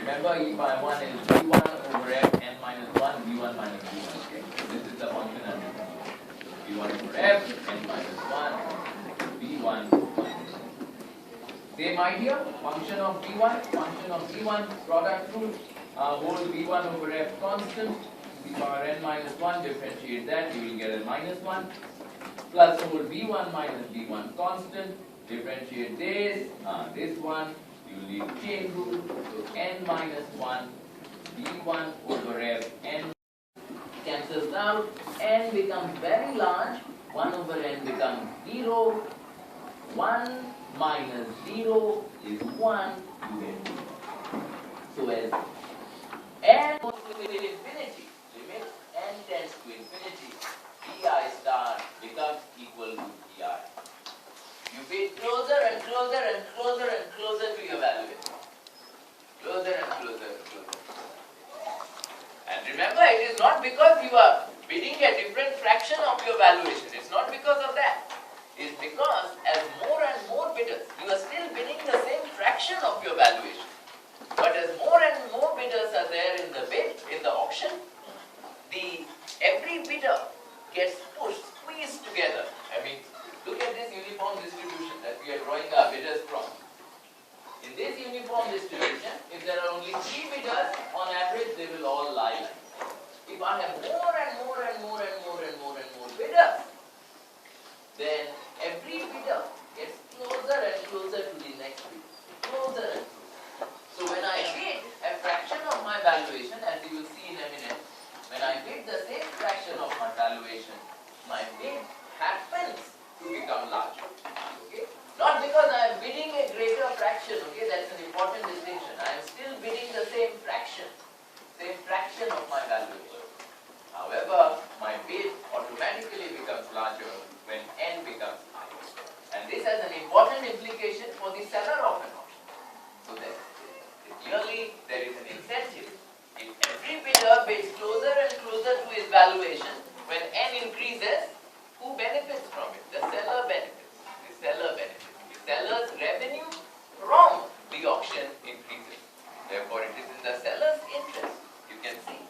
Remember, E by 1 is V1 over F n minus 1, V1 minus V1. Okay? This is the function under V1 over F n minus 1, V1 minus 1. Same idea, function of V1, product rule, hold V1 over F constant, e power n minus 1, differentiate that, you will get a minus 1, plus hold V1 minus V1 constant, differentiate this one, you will need chain rule, so n minus 1, V1 over F, n cancels out, n becomes very large, 1 over n becomes 0, 1 minus 0 is 1, you get 0. So as n goes to infinity, limit n tends to infinity, di star becomes equal to di. You get closer and closer and closer and closer to your valuation. Closer and closer and closer. And remember, it is not because you are bidding a different fraction of your valuation. It's not because of that. It's because as more and more bidders, you are still bidding the same fraction of your valuation. But as more and more bidders are there in the bid, in the auction, every bidder gets pushed, squeezed together. I mean, look at this uniform distribution that we are drawing our bidders from. In this uniform distribution, if there are only 3 bidders, on average they will all lie. If I have more and more and more and more and more and more bidders, then every bidder gets closer and closer to the next bid. Closer and closer. So when I bid a fraction of my valuation, as you will see in a minute, when I bid the same fraction of my valuation, my bid happens to become larger. Okay? Not because I am bidding a greater fraction, okay, that's an important distinction. I am still bidding the same fraction of my valuation. However, my bid automatically becomes larger when n becomes higher. And this has an important implication for the seller of an option. So that clearly there is an incentive. If every bidder bids closer and closer to his valuation, when n increases, who benefits from it? The seller benefits. The seller benefits. The seller's revenue from the auction increases. Therefore, it is in the seller's interest, you can see,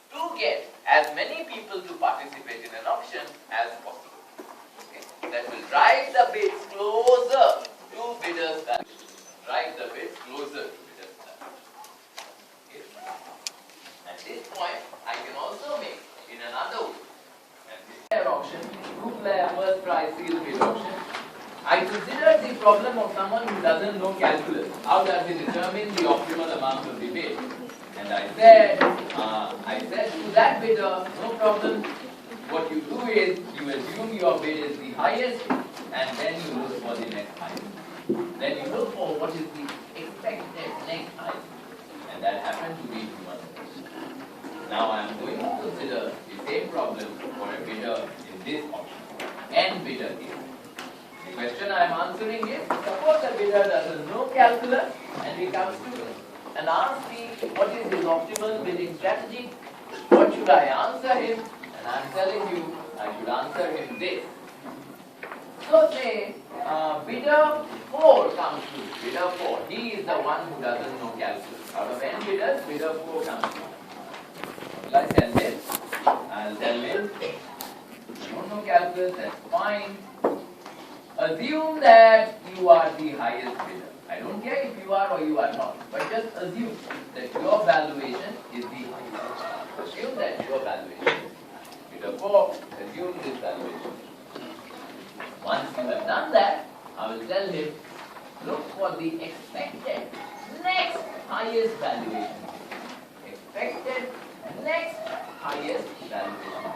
to get as many people to participate in an auction as possible. Okay? That will drive the bids closer to bidders' value. Drive the bids closer to bidders' value. Okay? At this point, I can also make in another way. Auction, two-player first price sealed bid auction. I considered the problem of someone who doesn't know calculus. How does he determine the optimal amount of the bid? And I said to that bidder, no problem. What you do is you assume your bid is the highest, and then you look for the next highest. Then you look for what is the expected next highest, and that happened to be 200. Now I am going to consider the same problem for a bidder in this auction. N bidder here. The question I am answering is, suppose a bidder doesn't know calculus and he comes to me and asks me what is his optimal bidding strategy, what should I answer him, and I am telling you I should answer him this. So say bidder 4 comes to, bidder 4, he is the one who doesn't know calculus. Out of n bidders, bidder 4 comes to. Will I tell him? I'll tell him, you don't know calculus, that's fine. Assume that you are the highest bidder. I don't care if you are or you are not, but just assume that your valuation is the highest. Assume that your valuation is high. Bidder 4, assume this valuation. Once you have done that, I will tell him, look for the expected next highest valuation. Expected next highest valuation.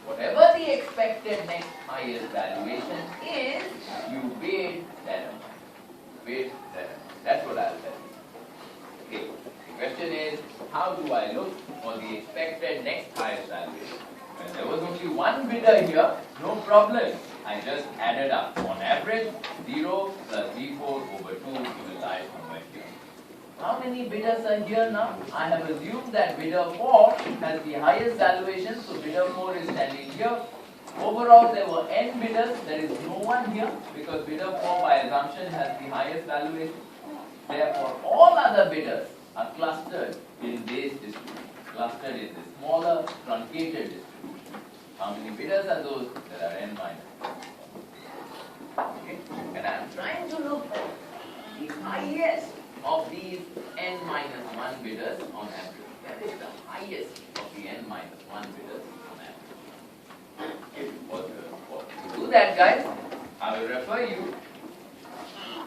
Whatever the expected next highest valuation is, you bid that amount. Bid that amount. That's what I'll tell you. Okay. The question is, how do I look for the expected next highest valuation? When there was only one bidder here, no problem. I just added up. On average, 0 plus V4 over 2 will lie somewhere here. How many bidders are here now? I have assumed that bidder 4 has the highest valuation, so bidder 4 is standing here. Overall, there were n bidders. There is no one here because bidder 4 by assumption has the highest valuation. Therefore, all other bidders are clustered in this distribution, clustered in this smaller truncated distribution. How many bidders are those? There are n minus. Okay? And I am trying to look at the highest of these n minus 1 bidders on average. That is the highest of the n minus 1 bidders on average. To do that, guys, I will refer you.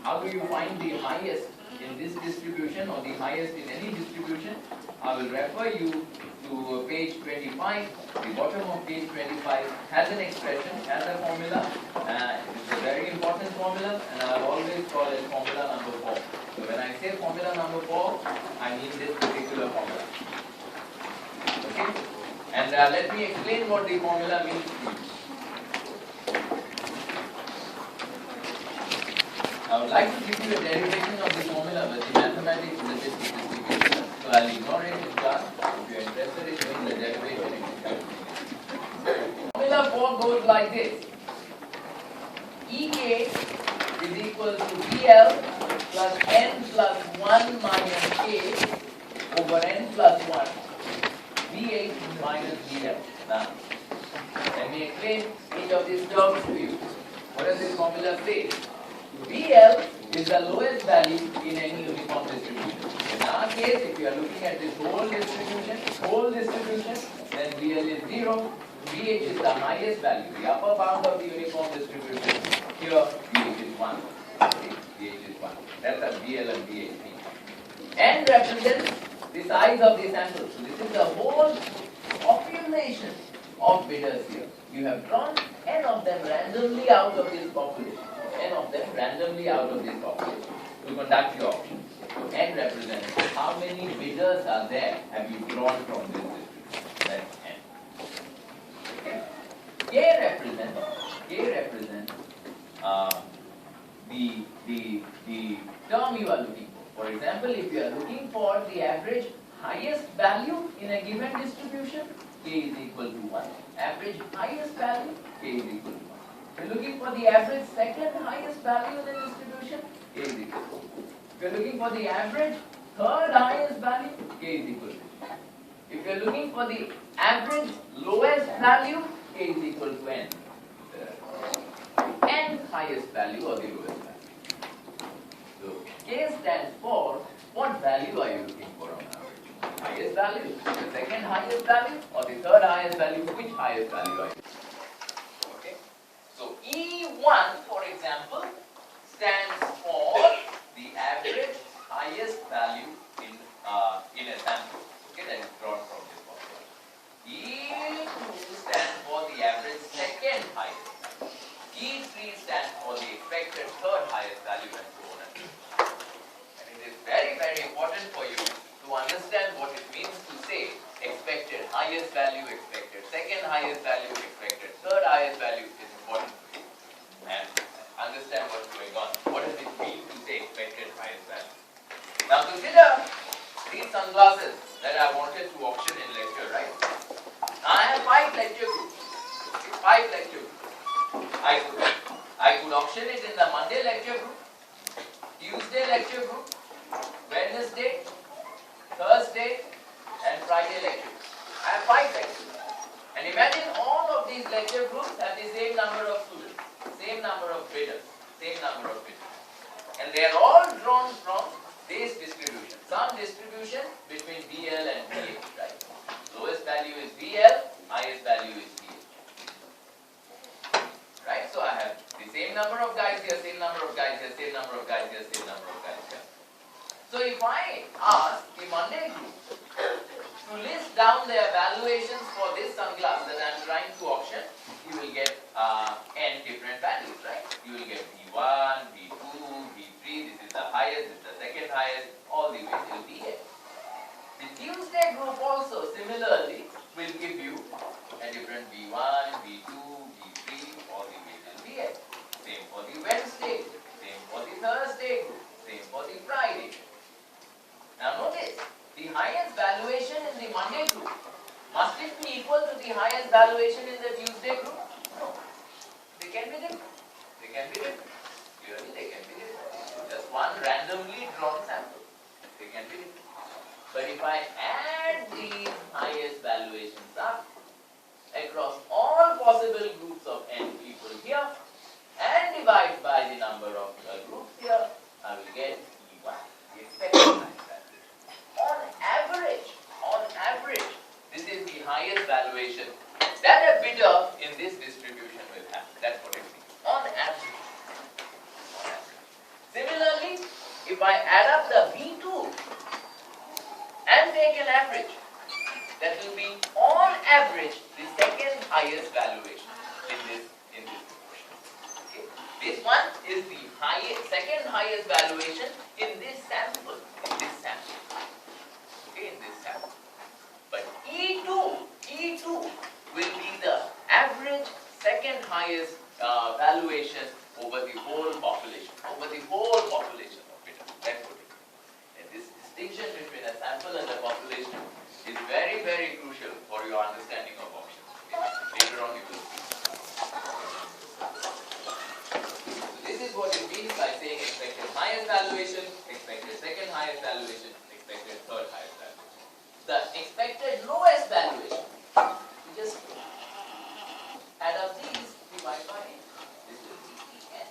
How do you find the highest in this distribution or the highest in any distribution? I will refer you to page 25. The bottom of page 25 has an expression, has a formula. It's a very important formula, and I will always call it formula number 4. So when I say formula number 4, I mean this particular formula. Okay? And let me explain what the formula means to you. I would like to give you a derivation of the formula, but the mathematics is a bit difficult. So I'll ignore it in class. If you are interested in doing the derivation, you can. Formula 4 goes like this. EK is equal to BL plus n plus 1 minus K over n plus 1. BH minus BL. Now, let me explain each of these terms to you. What does this formula say? BL is the lowest value in any uniform distribution. In our case, if you are looking at this whole distribution, then BL is 0. BH is the highest value, the upper bound of the uniform distribution. Here, BH is 1. BH is 1. That's what BL and BH mean. N represents the size of the sample. So this is the whole population of bidders here. You have drawn n of them randomly out of this population. N of them randomly out of this population to conduct your auction. So n represents how many bidders are there have you drawn from this distribution. That's n. Okay. K represents the term you are looking for. For example, if you are looking for the average highest value in a given distribution, K is equal to 1. Average highest value, K is equal to 1. If you're looking for the average second highest value in the distribution, K is equal to 1. If you're looking for the average third highest value, K is equal to 2. If you're looking for the average lowest value, K is equal to n. N highest value or the lowest value. So K stands for what value are you looking for on average? Highest value, the second highest value, or the third highest value? Which highest value are you? Okay. So E1, for example, stands for the average highest value in a sample. Okay, that is drawn from this formula. E2 stands for the average second highest value. E3 stands for the expected third highest value, and so on and so on. And it is very, very important for you to understand what it means to say expected highest value, expected second highest value, expected third highest value is important for you. And understand what's going on. What does it mean to say expected highest value? Now consider these sunglasses that I wanted to auction in lecture, right? Now I have 5 lecture groups. 5 lecture groups. I could auction it in the Monday lecture group, Tuesday lecture group, Wednesday, Thursday, and Friday lecture group. I have 5 lecture groups. And imagine all of these lecture groups have the same number of students, same number of bidders, same number of bidders. And they are all drawn from this distribution. Some distribution between BL and BH, right? Lowest value is BL, highest value is BH. Right? So I have the same number of guys here, same number of guys here, same number of guys here, same number of guys here. So if I ask the Monday group to list down their valuations for this sunglass that I am trying to auction, you will get n different values, right? You will get V1, V2, V3, this is the highest, this is the second highest, all the way till BH. The Tuesday group also similarly will give you a different V1, V2, V3, all the way till BH. Same for the Wednesday, same for the Thursday group, same for the Friday. Now notice, the highest valuation in the Monday group, must it be equal to the highest valuation in the Tuesday group? No. They can be different. They can be different. Clearly they can be different. Just one randomly drawn sample. They can be different. But if I add these highest valuations up across all possible groups of n people here and divide by the number of groups here, I will get E1, the expected highest valuation. On average, this is the highest valuation that a bidder in this distribution will have. That's what it means. On average. Similarly, if I add up the B2 and take an average, that will be on average the second highest valuation in this proportion. Okay? This one is the second highest valuation in this sample. Okay, in this sample. But E2 will be the average second highest valuation over the whole population of beta. That's what it is. And this distinction between a sample and a population is very, very crucial for your understanding of options. Later on you will see. So this is what it means by saying expected highest valuation, expected second highest valuation, expected third highest valuation. The expected lowest valuation, we just add up these, divide by n. This will be n.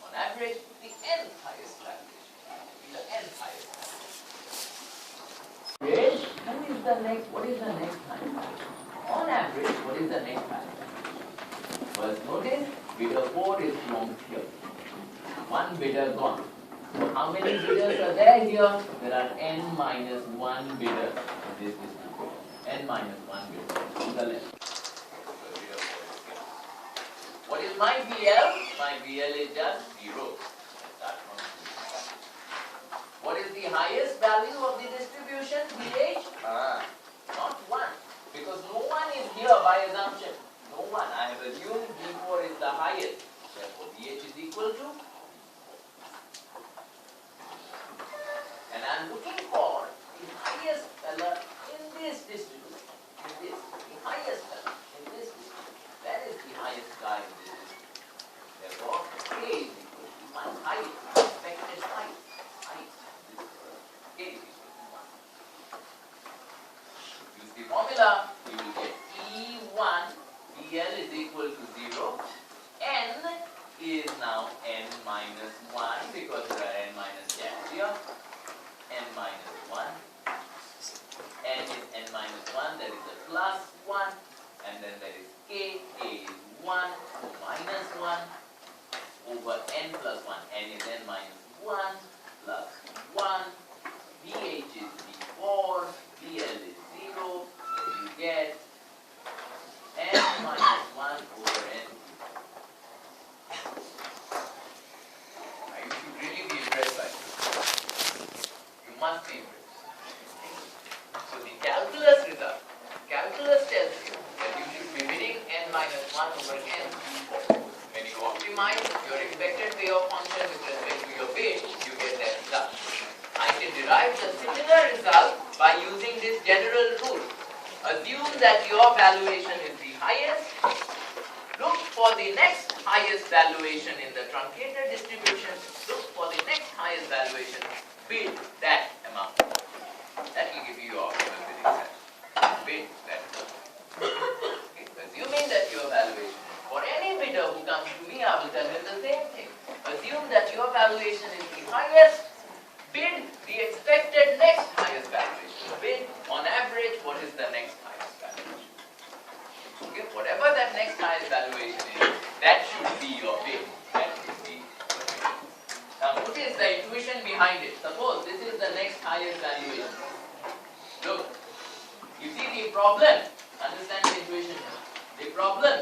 On average, the nth highest valuation. The nth highest valuation. What is the next highest valuation? On average, what is the next highest valuation? First notice, bidder 4 is from here. One bidder gone. So how many bidders are there here? There are n minus 1 bidders in this distribution. N minus 1 bidders to the left. What is my VL? My VL is just 0. What is the highest value of the distribution? VH? Not 1. Because no one is here by assumption. No one. I have assumed V4 is the highest. Therefore, VH is equal to. And I am looking for the highest fella in this distribution. The highest fella in this distribution. That is the highest guy in this distribution. Therefore, K is equal to my height, expected height. K is equal to 1. Use the formula, you will get E1, EL is equal to 0. N is now n minus 1 because there are n minus gaps here. N minus 1. N is n minus 1, there is a plus 1. And then there is K. K is 1, so minus 1 over n plus 1. N is n minus 1 plus 1. VH is V4. VL is 0. So you get n minus 1 over n. You should really be impressed by this. You must be impressed. So the calculus result. Calculus tells you that you should be bidding n minus 1 over n V4. When you optimize your expected payoff function with respect to your bid, you get that result. I can derive the similar result by using this general rule. Assume that your valuation is the highest. Look for the next highest valuation in the truncated distribution. Look for the next highest valuation. Bid that amount. That will give you your optimal bidding set. Bid that amount. Okay. Assuming that your valuation, for any bidder who comes to me, I will tell him the same thing. Assume that your valuation is the highest. Bid the expected next highest valuation. Bid on average what is the next highest valuation. Okay, whatever that next highest valuation is, that should be your bid. That should be your bid. Now notice the intuition behind it. Suppose this is the next highest valuation. Look, you see the problem. Understand the intuition. The problem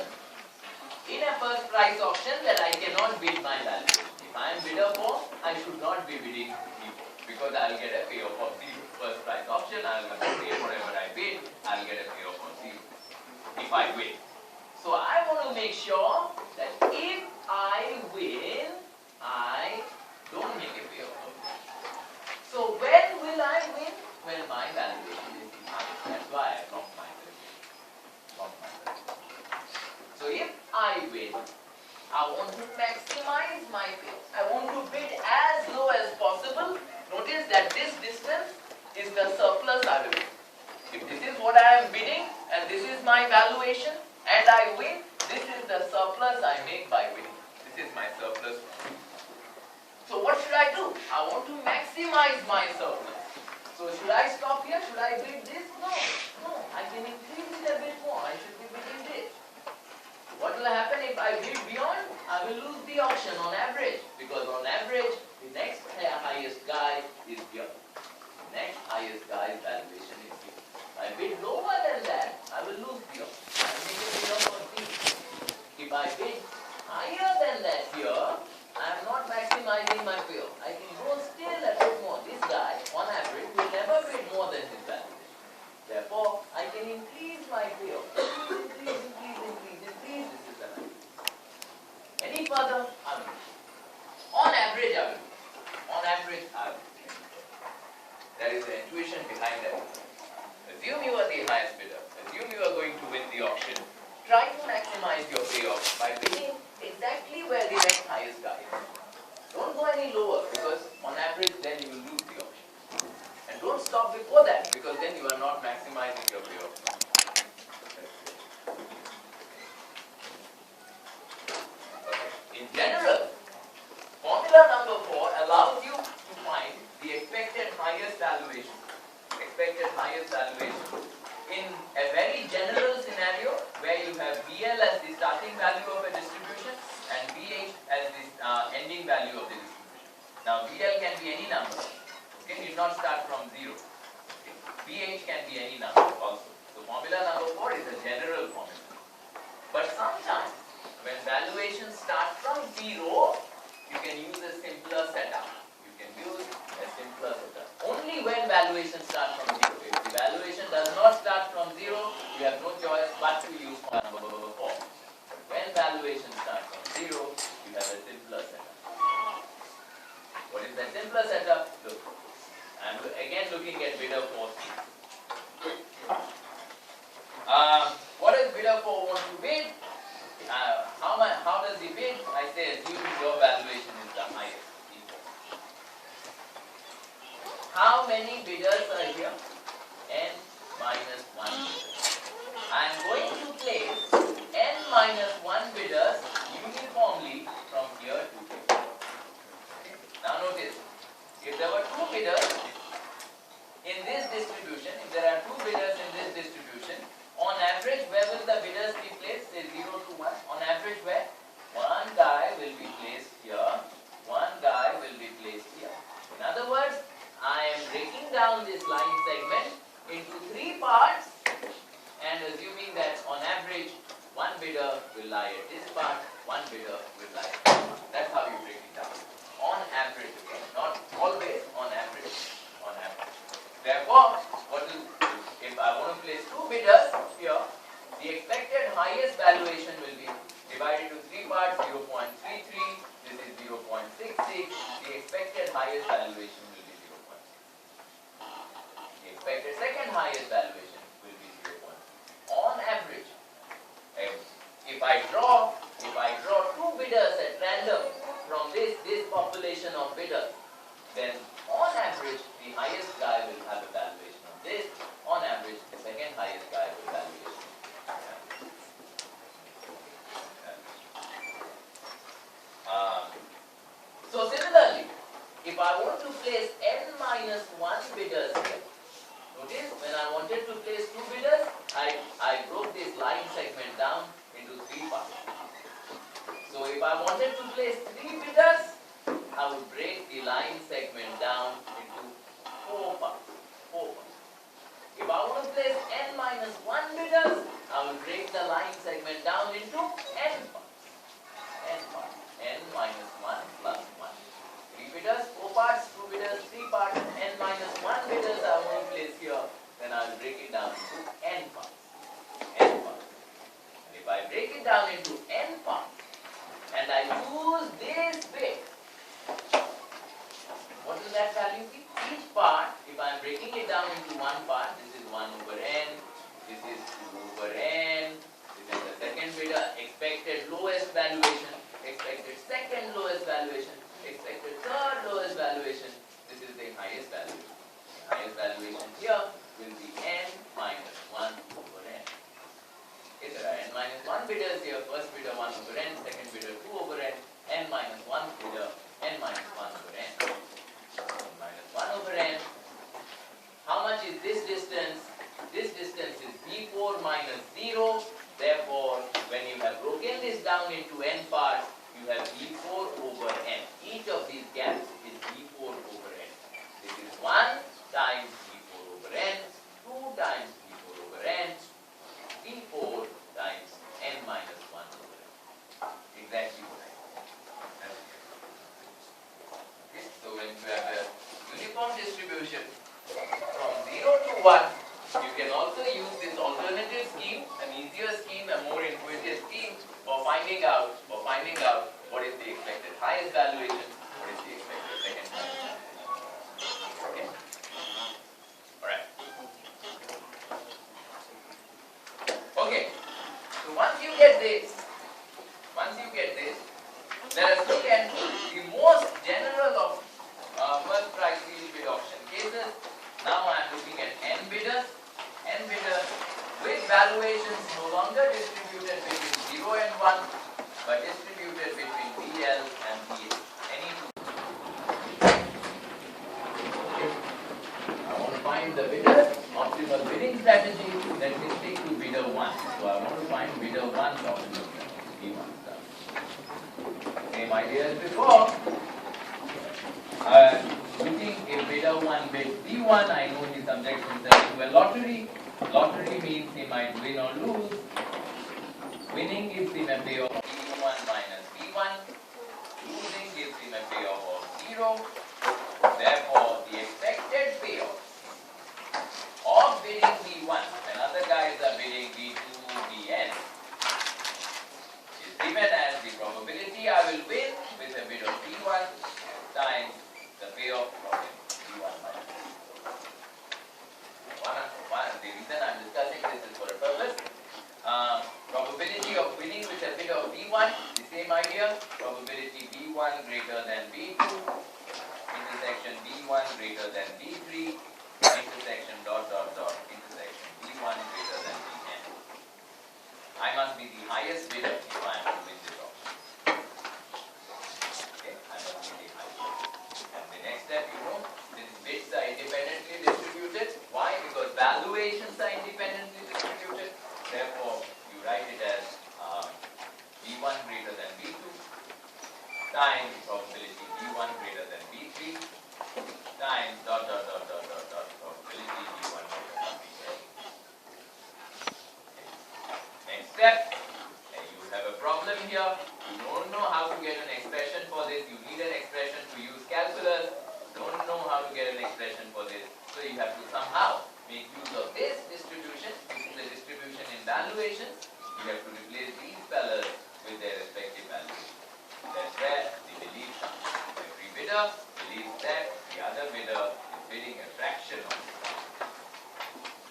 in a first price auction that I cannot bid my valuation. If I am bidder 4, I should not be bidding because I will get a payoff of 0. First price option, I will pay whatever I bid, I will get a payoff of 0 if I win. So I want to make sure that if I win, I don't make a payoff of 0. So when will I win? When my valuation is the highest. That's why I lock my valuation. So if I win, I want to maximize my bid. I want to bid as low as possible. Notice that this distance is the the surplus I will make. If this is what I am bidding and this is my valuation and I win, this is the surplus I make by winning. This is my surplus. So what should I do? I want to maximize my surplus. So should I stop here? Should I bid this? No. I can increase it a bit more. I should be bidding this. What will happen if I bid beyond? I will lose the auction on average, because on average the next highest guy is here. The next highest guy's valuation is here. If I bid lower than that, I will lose the auction. I will make a bid of If I bid higher than that here, I am not maximizing my payoff. I can go still a bit more. This guy, on average, will never bid more than his valuation. Therefore, I can increase my payoff. Increase. This is the number. Any further? I will. On average, I will. On average, I will. That is the intuition behind that. Assume you are the highest bidder. Assume you are going to win the auction. Try to maximize your payoff by bidding exactly where the next highest guy is. Don't go any lower, because on average then you will lose the auction. And don't stop before that, because then you are not maximizing your payoff. In general, formula number 4 allows you to find the expected highest valuation. In a very general scenario where you have BL as the starting value of a distribution and BH as the ending value of the distribution. Now BL can be any number. Okay, need not start from 0. Okay. BH can be any number also. So formula number 4 is a general formula. But sometimes when valuations start from 0, you can use a simpler setup. Only when valuation starts from 0. If the valuation does not start from 0, you have no choice but to use formula number 4. But when valuation starts from 0, you have a simpler setup. What is that simpler setup? Look, I am again looking at bidder 4. What does bidder 4 want to bid? How does he bid? I say assume your valuation is the highest. How many bidders are here? N minus 1 bidders. I am going to place N minus 1 bidders uniformly from here to here. Now notice, if there were 2 bidders in this distribution, if there are 2 bidders in this distribution, on average, where will the bidders be placed? Say 0 to 1. On average, where? One guy will be placed here, one guy will be placed here. In other words, I am breaking down this line segment into 3 parts and assuming that on average, one bidder will lie at this part, one bidder will lie at this part. That's how you break it down. On average, okay? Not always, on average. On average. Therefore, if I want to place 2 bidders here, the expected highest valuation will be divided into 3 parts, 0.33, this is 0.66, the expected highest valuation will be 0.6. The expected second highest valuation will be 0.6. On average, if I draw 2 bidders at random from this population of bidders, then on average, the highest guy will have a valuation of this. On average, the second highest guy will valuation. So similarly, if I want to place N minus 1 bidders here, notice when I wanted to place 2 bidders, I broke this line segment down into 3 parts. So if I wanted to place 3 bidders, I would break the line segment down into 4 parts. If I want to place N minus 1 bidders, I will break the line segment down into N parts. N minus 1 plus 1. 3 bidders, 4 parts, 2 bidders, 3 parts, N minus 1 bidders I want to place here, then I will break it down into N parts. And if I break it down into N parts, and I use this bit, what will that value be? Each part, if I am breaking it down into 1 part, this is 1 over N, this is 2 over N, this is the second bidder, expected lowest valuation, expected second lowest valuation, expected third lowest valuation, this is the highest valuation. The highest valuation bidders here, first bidder 1 over n, second bidder 2 over n minus 1 bidder, n minus 1 over n. N minus 1 over n. How much is this distance? This distance is b4 minus 0. Therefore, when you have broken this down into n parts, you have b4 over n. Each of these gaps is b4 over n. This is 1 times b4 over n, 2 times b4 over n, b4 times n minus 1 over n. Exactly what I said. Okay, so when you have a uniform distribution from 0 to 1, you can also use this alternative scheme, an easier scheme, a more intuitive scheme for finding out what is the expected highest valuation, what is the expected second valuation. Okay? Alright. Okay. So once you get this, let us look at the most general of first price sealed bid auction cases. Now I am looking at n bidders with valuations no longer distributed between 0 and 1, but distributed between BL and BA. Any two. Okay. I want to find the bidder optimal bidding strategy. Let me stick to bidder 1. So I want to find bidder 1's optimal strategy. B1 stuff. Same idea as before. Looking if bidder 1 bids B1, I know he subjects himself to a lottery. Lottery means he might win or lose. Winning gives him a payoff of B1 minus B1. Losing gives him a payoff of 0. Therefore, the expected payoff of bidding B1 when other guys are bidding B2, Bn is given as the probability I will win with a bid of B1 times the payoff of B1 minus the reason I am discussing this is for a purpose. Probability of winning with a bid of B1, the same idea. Probability B1 greater than B2, intersection B1 greater than B3, intersection intersection B1 greater than Bn. I must be the highest bidder if I am to win this auction. Okay, I must be the highest. And the next step, since bids are independently distributed, why? Because valuations are independently distributed. Therefore, you write it as B1 greater than B2 times probability B1 greater than B3 times probability B1 greater than B3. Next step, you have a problem here. You don't know how to get an expression for this. You need an expression to use calculus. Don't know how to get an expression for this. So you have to somehow make use of this distribution. This is the distribution in valuations. You have to replace these fellas with their respective values. That's where the belief comes. Every bidder believes that the other bidder is bidding a fraction of it.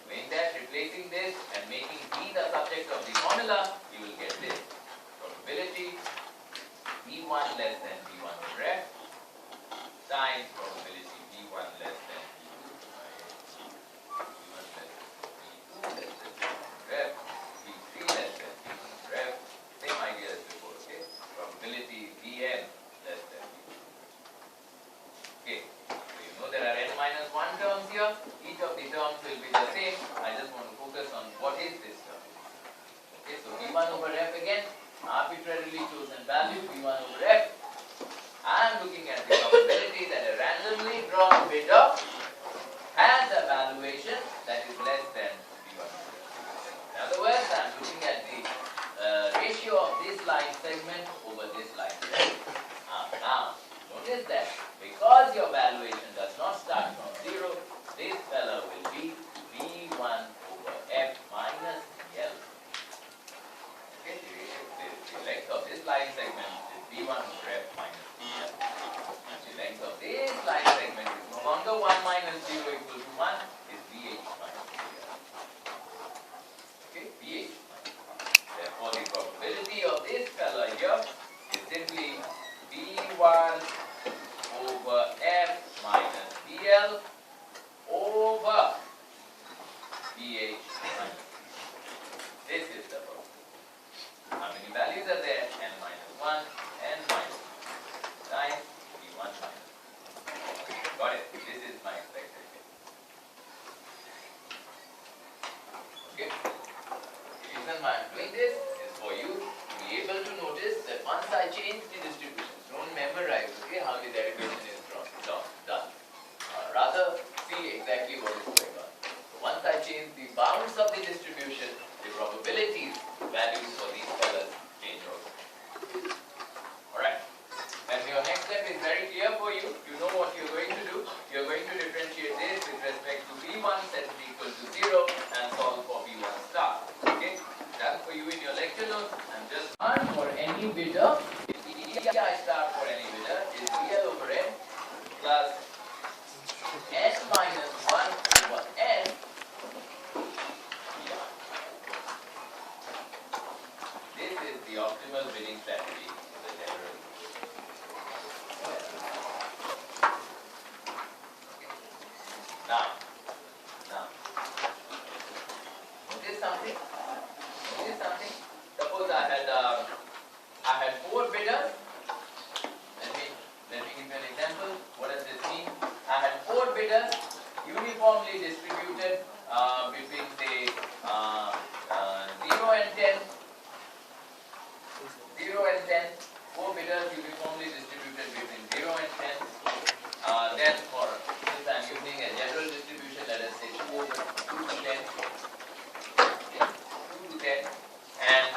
Doing that, replacing this and making B the subject of the formula, you will get this. Probability B1 less than B1 over F times probability B1 less than B1 less than B2 less than B1 ref, B3 less than B1 ref. Same idea as before, okay? Probability Bn less than B2. Okay, so you know there are n minus 1 terms here. Each of the terms will be the same. I just want to focus on what is this term. Okay, so B1 over F again, arbitrarily chosen value, B1 over F. I am looking at the probability that a randomly drawn bidder has a valuation that is less than B1. In other words, I am looking at the ratio of this line segment over this line segment. Now, notice that because your valuation does not start from 0, this fellow will be B1 over F minus L. Okay, the length of this line segment is B1 over F minus L. The length of this line segment is no longer 1 minus 0 equal to 1, is BH minus L. Okay, BH minus. Therefore, the probability of this fellow here is simply B1 over F minus BL over BH minus. This is the problem. change the distribution. Don't memorize, okay, how the derivation is done. Rather, see exactly what is going on. So once I change the bounds of the distribution, the probabilities values for these fellas change also. Alright. And your next step is very clear for you. You know what you're going to do. You're going to differentiate this with respect to V1 set it equal to 0 and solve for V1 star. Okay? Done for you in your lecture notes. And just one for any bidder, EI star for any bidder is VL over N plus N minus 1 over N. Yeah. This is the optimal bidding strategy in the general. Now, notice something. Suppose I had 4 bidders. Let me give you an example. What does this mean? I had 4 bidders uniformly distributed between say 0 and 10. 0 and 10. 4 bidders uniformly distributed between 0 and 10. Then for since I'm using a general distribution, let us say 2 to 10. 2 to 10. And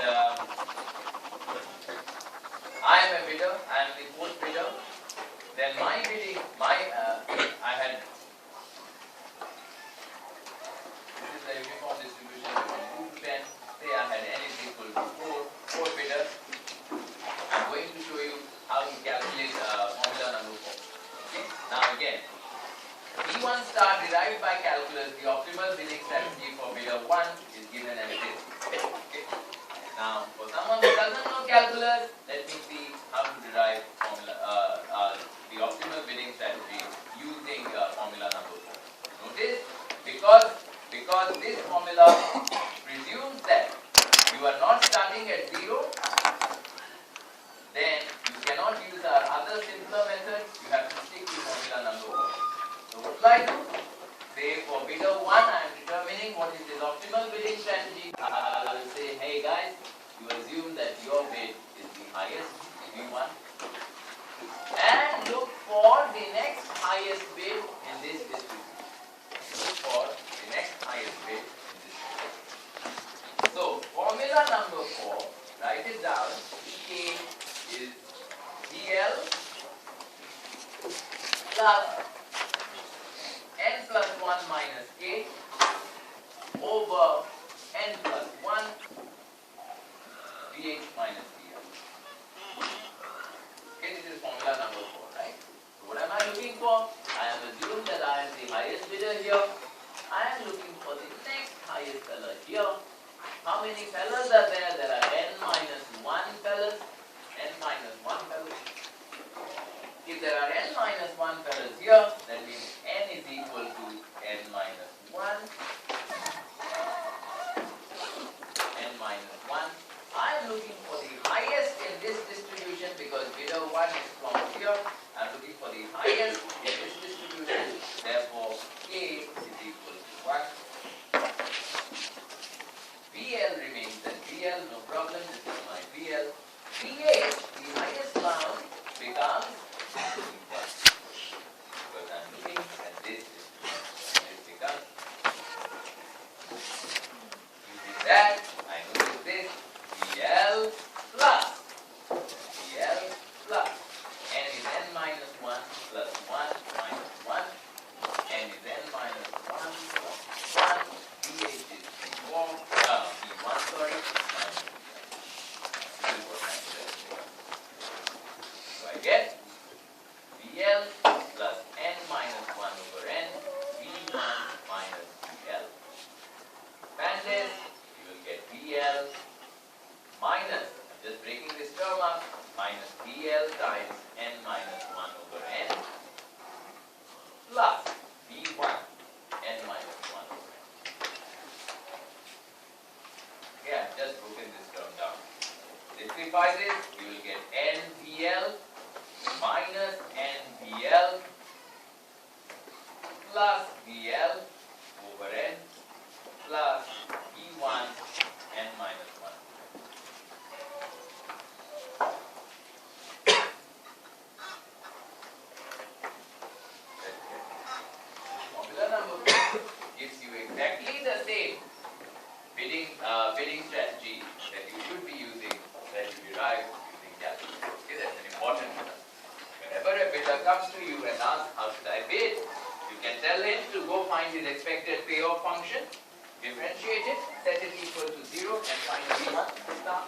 I am a bidder, I am the 4th bidder. Then my bidding, I had, this is the uniform distribution between 2 to 10. Say I had n is equal to 4 bidders. I'm going to show you how to calculate formula number 4. Okay? Now again, V1 star derived by calculus, the optimal bidding strategy for bidder 1 is given as this. Okay? Now, for someone who doesn't know calculus, let me see how to derive formula, the optimal bidding strategy using formula number 4. Notice, because this formula presumes that you are not starting at 0, then you cannot use our other simpler method. You have to stick to formula number 4. So what will I do? Say for bidder 1, I am determining what is his optimal bidding strategy. I will say, hey guys, you assume that your bid is the highest, V1, and look for the next highest bid in this distribution. Look for the next highest bid in this distribution. So formula number 4, write it down. K is VL plus n plus 1 minus k over n plus 1 VH minus VL. Okay, this is formula number 4, right? So what am I looking for? I am assuming that I am the highest bidder here. I am looking for the next highest fellow here. How many fellows are there? There are n minus 1 fellows. N minus 1 fellows. If there are n minus 1 fellows here, that means n is equal to n minus 1. N minus 1. I am looking for the highest in this distribution because bidder 1 is from here. I am looking for the highest in this distribution. Therefore, K is equal to 1. VL remains as VL, no problem. This is my VL. VH, the highest bound, becomes because I am looking at this distribution. And it becomes, using that, I notice this. VL plus n is n minus 1 plus 1 minus 1. N is n minus 1 plus 1. VH is V1, sorry. This is what I'm saying. So I get VL plus n minus 1 over n, V1 minus VL. And this, you will get VL minus, I'm just breaking this term up, minus VL times n minus 1 over n plus V1 n minus 1 over n. Okay, I've just broken this term down. Simplify this, you will get n VL minus n VL plus VL over n plus V1 n minus 1. payoff function, differentiate it, set it equal to 0 and find V1 star.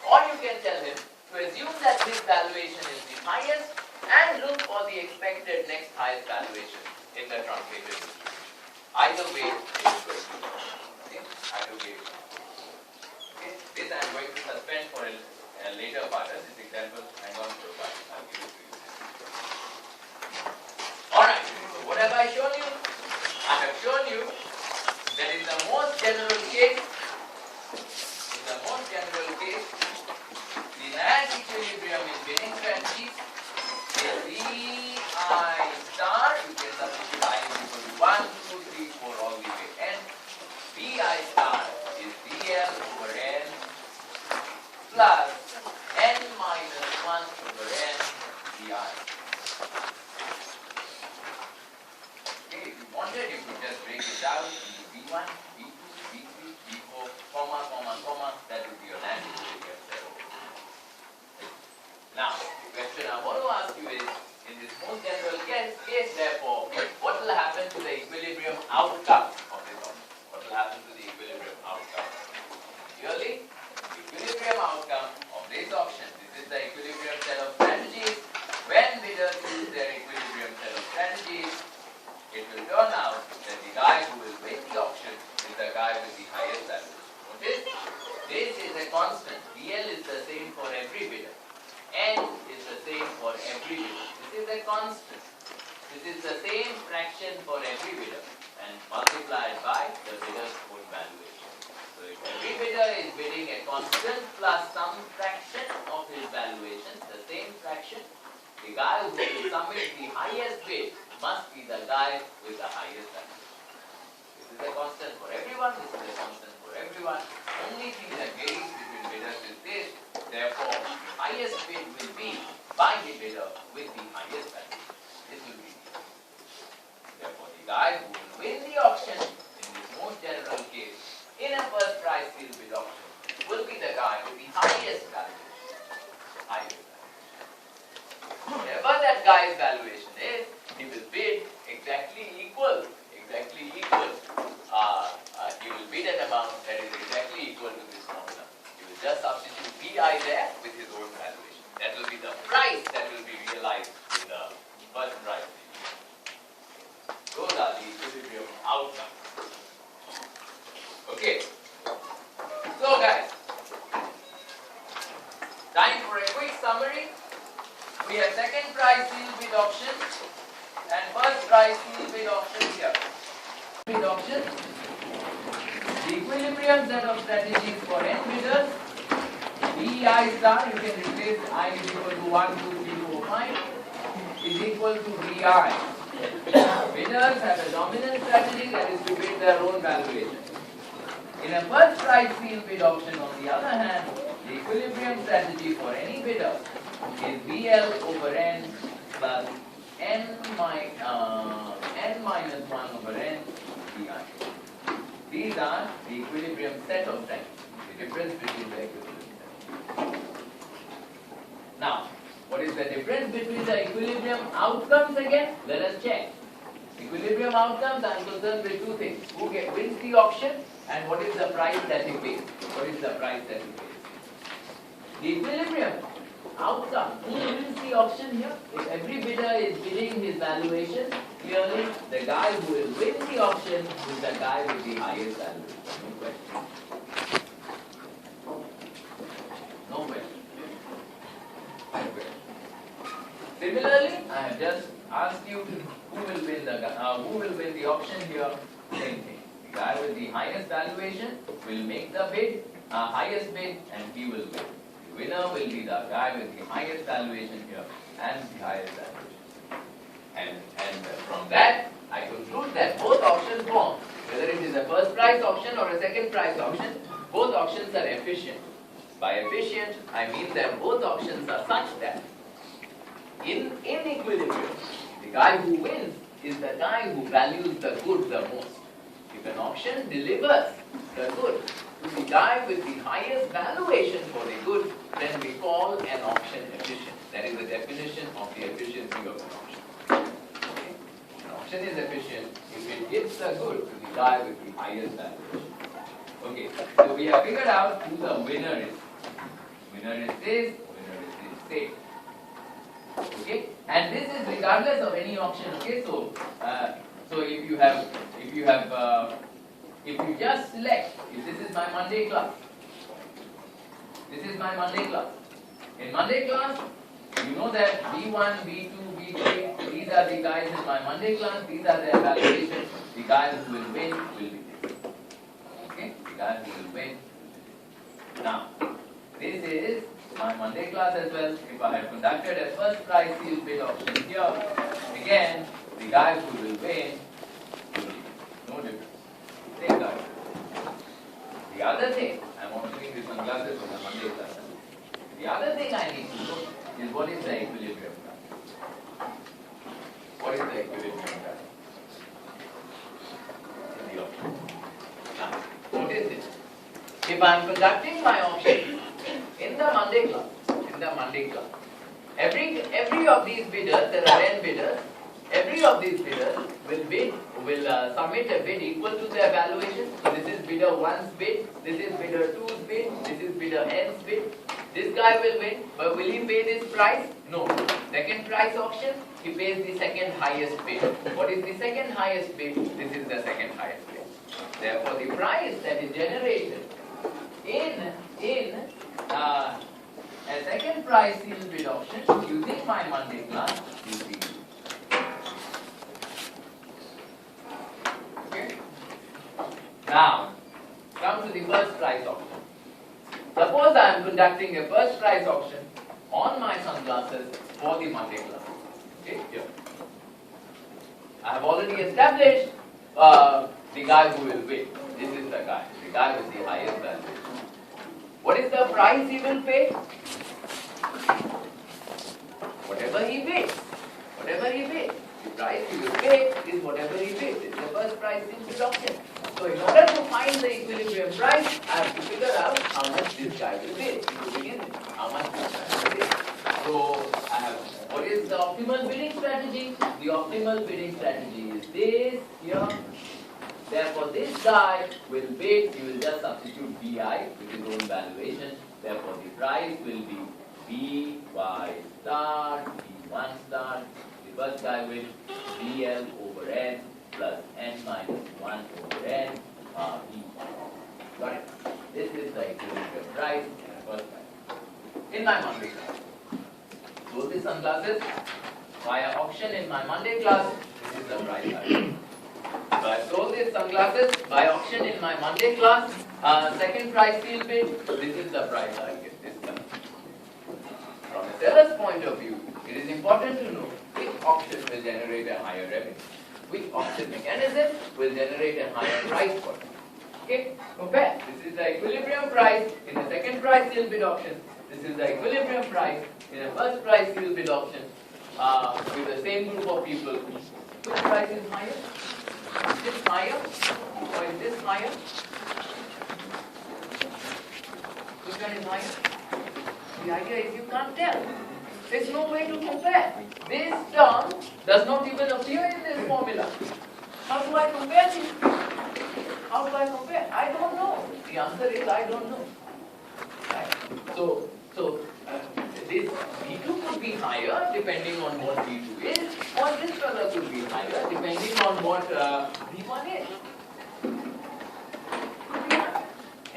Or you can tell him to assume that his valuation is the highest and look for the expected next highest valuation in the truncated distribution. Either way it is going to be. Okay? Either way. Okay? This I am going to suspend for a later part. This example, hang on for a while. I'll give it to you. Alright, so what have I shown you? I have shown you that in the most general case, the Nash equilibrium in winning strategies is Vi star, you can substitute I is equal to 1, 2, 3, 4 all the way n. Vi star is Vl over n plus n minus 1 over n Vi. Okay, if you wanted, you could just break it down into V1, V2, V3, V4, comma, comma, comma, that would be your Nash equilibrium set. Now, the question I want to ask you is, in this most general case, therefore, what will happen to the equilibrium outcome of this option? What will happen to the equilibrium outcome? Clearly, the equilibrium outcome of this option, this is the equilibrium set of strategies. When bidders use their equilibrium set of strategies, it will turn out that the guy who will win the auction is the guy with the highest value. Notice, this is a constant. VL is the same for every bidder. N is the same for every bidder. This is a constant. This is the same fraction for every bidder and multiplied by the bidder's own valuation. So if every bidder is bidding a constant plus some fraction of his valuation, the same fraction, the guy who will submit the highest bid must be the guy with the highest value. This is a constant for everyone, this is a constant for everyone. Only thing that varies between bidders is this. Therefore, the highest bid will be by the bidder with the highest value. This will be the. Therefore, the guy who will win the auction in this most general case in a first price sealed bid auction will be the guy with the highest value. Highest value. Whatever that guy's valuation is, he will bid exactly equal. He will bid an amount that is exactly equal to this formula. He will just substitute Vi there with his own valuation. That will be the price that will be realized in the first price. Those are the equilibrium outcomes. Okay. So guys, time for a quick summary. We have second price sealed bid auction and first price sealed bid auction here. Bid auction. The equilibrium set of strategies for n bidders. Vi star, you can replace I is equal to 1, 2, 3, 4, 5 is equal to Vi. Bidders have a dominant strategy that is to bid their own valuation. In a first price sealed bid auction, on the other hand, the equilibrium strategy for any bidder is VL over n plus n minus 1 over n Vi. These are the equilibrium set of strategies, the difference between the equilibrium. Now, what is the difference between the equilibrium outcomes again? Let us check. Equilibrium outcomes, I am concerned with two things. Who wins the auction and what is the price that he pays? What is the price that he pays? The equilibrium outcome, who wins the auction here? If every bidder is bidding his valuation, clearly the guy who will win the auction is the guy with the highest value. No question. No question. Similarly, I have just asked you who will win the auction here. Same thing. The guy with the highest valuation will make the bid, highest bid, and he will win. The winner will be the guy with the highest valuation here and the highest valuation. And from that, I conclude that both auctions form, whether it is a first price auction or a second price auction, both auctions are efficient. By efficient, I mean that both auctions are such that in equilibrium, the guy who wins is the guy who values the good the most. If an auction delivers the good to the guy with the highest valuation for the good, then we call an auction efficient. That is the definition of the efficiency of an auction. Okay? An auction auction is efficient if it gives the good to the guy with the highest valuation. Okay, so we have figured out who the winner is. Winner is this, winner is this state. Okay, and this is regardless of any auction. Okay, so if you just select, if this is my Monday class, this is my Monday class. In Monday class, you know that B1, B2, B3, these are the guys in my Monday class, these are their evaluations. The guys who will win will be this. Okay, the guys who will win. Now, this is my Monday class as well. If I had conducted a first price sealed bid auction here, again, the guys who will win will be no difference. Same guy. The other thing, I'm auctioning the sunglasses for the Monday class. The other thing I need to know is what is the equilibrium price. What is the equilibrium price in the auction? Now, notice this. If I am conducting my auction in the Monday class, every of these bidders, there are n bidders, every of these bidders will submit a bid equal to their valuation. So this is bidder 1's bid, this is bidder 2's bid, this is bidder n's bid. This guy will win, but will he pay this price? No. Second price auction, he pays the second highest bid. What is the second highest bid? This is the second highest bid. Therefore, the price that is generated in a second price sealed bid auction using my Monday class is the okay. Now, come to the first price auction. Suppose I am conducting a first price auction on my sunglasses for the Monday class. Okay, here. I have already established the guy who will win. This is the guy with the highest valuation. What is the price he will pay? Whatever he bids. Whatever he bids. The price he will pay is whatever he bids. It's the first price in bid auction. So in order to find the equilibrium price, I have to figure out how much this guy will bid to begin with. How much this guy will bid. So I have, what is the optimal bidding strategy? The optimal bidding strategy is this here. Therefore, this guy will bid, he will just substitute BI with his own valuation. Therefore, the price will be BY star, B1 star. The first guy will BL over N plus N minus 1 over N B. Got it? This is the equilibrium price in the first price. In my Monday class. So these sunglasses via auction in my Monday class, this is the price I get. So I sold these sunglasses by auction in my Monday class, second price sealed bid, this is the price I get, this guy. From a seller's point of view, it is important to know which auction will generate a higher revenue, which auction mechanism will generate a higher price for it. Okay, compare. This is the equilibrium price in the second price sealed bid auction. This is the equilibrium price in a first price sealed bid auction with the same group of people. Which price is higher? Is this higher or is this higher? Which one is higher? The idea is you can't tell. There's no way to compare. This term does not even appear in this formula. How do I compare these? How do I compare? I don't know. The answer is I don't know. Right? So this B2 could be higher depending on what B2 is, or this fellow could be higher depending on what B1 is. Could be higher.